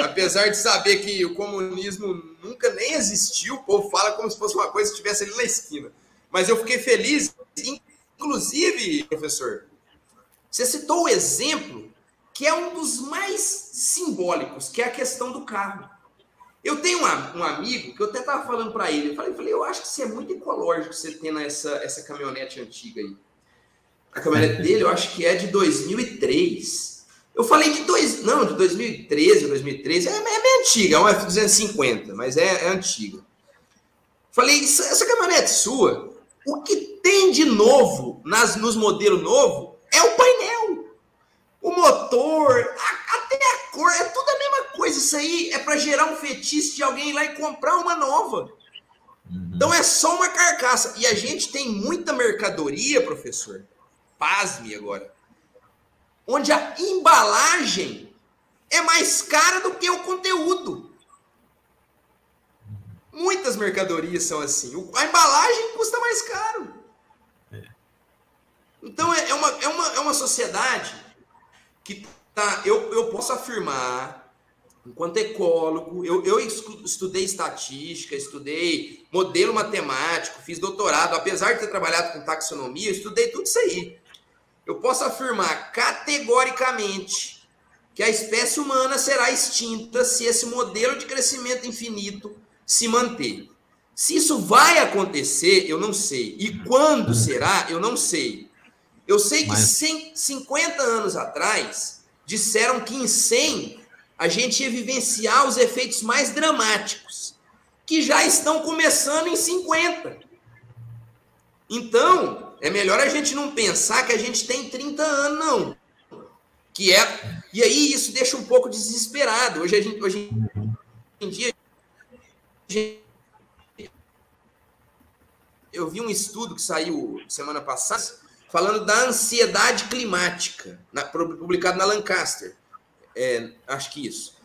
Apesar de saber que o comunismo nunca nem existiu, o povo fala como se fosse uma coisa que estivesse ali na esquina. Mas eu fiquei feliz, inclusive, professor, você citou o exemplo que é um dos mais simbólicos, que é a questão do carro. Eu tenho um amigo que eu até estava falando para ele, eu falei, eu acho que isso é muito ecológico você tendo essa caminhonete antiga aí. A caminhonete dele, eu acho que é de 2003. Eu falei de 2013 ou 2013, é bem antiga, é uma F250, mas é antiga. Falei, essa caminhonete sua, o que tem de novo nos modelos novos é o painel. O motor, até a cor, é tudo a mesma coisa. Isso aí é para gerar um fetiche de alguém ir lá e comprar uma nova. Então é só uma carcaça. E a gente tem muita mercadoria, professor, pasme agora, onde a embalagem é mais cara do que o conteúdo. Muitas mercadorias são assim. A embalagem custa mais caro. Então, é uma sociedade que tá... Eu posso afirmar, enquanto ecólogo, eu estudei estatística, estudei modelo matemático, fiz doutorado, apesar de ter trabalhado com taxonomia, eu estudei tudo isso aí. Eu posso afirmar categoricamente que a espécie humana será extinta se esse modelo de crescimento infinito se manter. Se isso vai acontecer, eu não sei. E quando será, eu não sei. Eu sei que 50 anos atrás, disseram que em 100 a gente ia vivenciar os efeitos mais dramáticos, que já estão começando em 50. Então, é melhor a gente não pensar que a gente tem 30 anos, não. E aí isso deixa um pouco desesperado. Hoje em dia, eu vi um estudo que saiu semana passada falando da ansiedade climática, publicado na Lancaster. Acho que isso.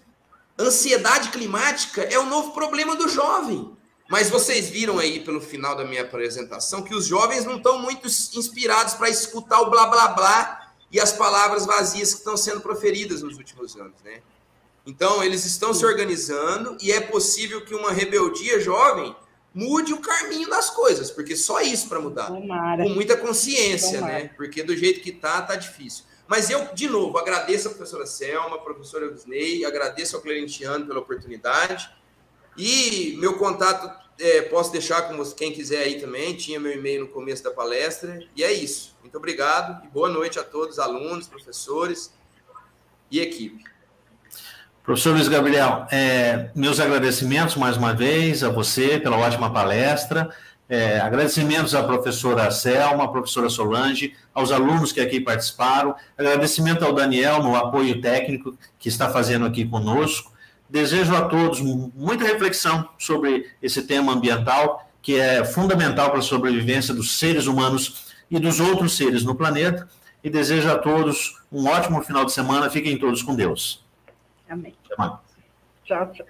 Ansiedade climática é o novo problema do jovem. Mas vocês viram aí pelo final da minha apresentação que os jovens não estão muito inspirados para escutar o blá blá blá e as palavras vazias que estão sendo proferidas nos últimos anos, né? Então, eles estão se organizando e é possível que uma rebeldia jovem mude o caminho das coisas, porque só isso para mudar. Tomara. Com muita consciência, Tomara. né? Porque do jeito que tá difícil. Mas eu, de novo, agradeço a professora Selma, a professora Visney, agradeço ao Clarentiano pela oportunidade. E meu contato posso deixar com quem quiser aí também, tinha meu e-mail no começo da palestra. E é isso. Muito obrigado e boa noite a todos, alunos, professores e equipe. Professor Luiz Gabriel, meus agradecimentos mais uma vez a você pela ótima palestra, agradecimentos à professora Selma, à professora Solange, aos alunos que aqui participaram, agradecimento ao Daniel no apoio técnico que está fazendo aqui conosco. Desejo a todos muita reflexão sobre esse tema ambiental, que é fundamental para a sobrevivência dos seres humanos e dos outros seres no planeta, e desejo a todos um ótimo final de semana. Fiquem todos com Deus. Amém. Tchau, tchau.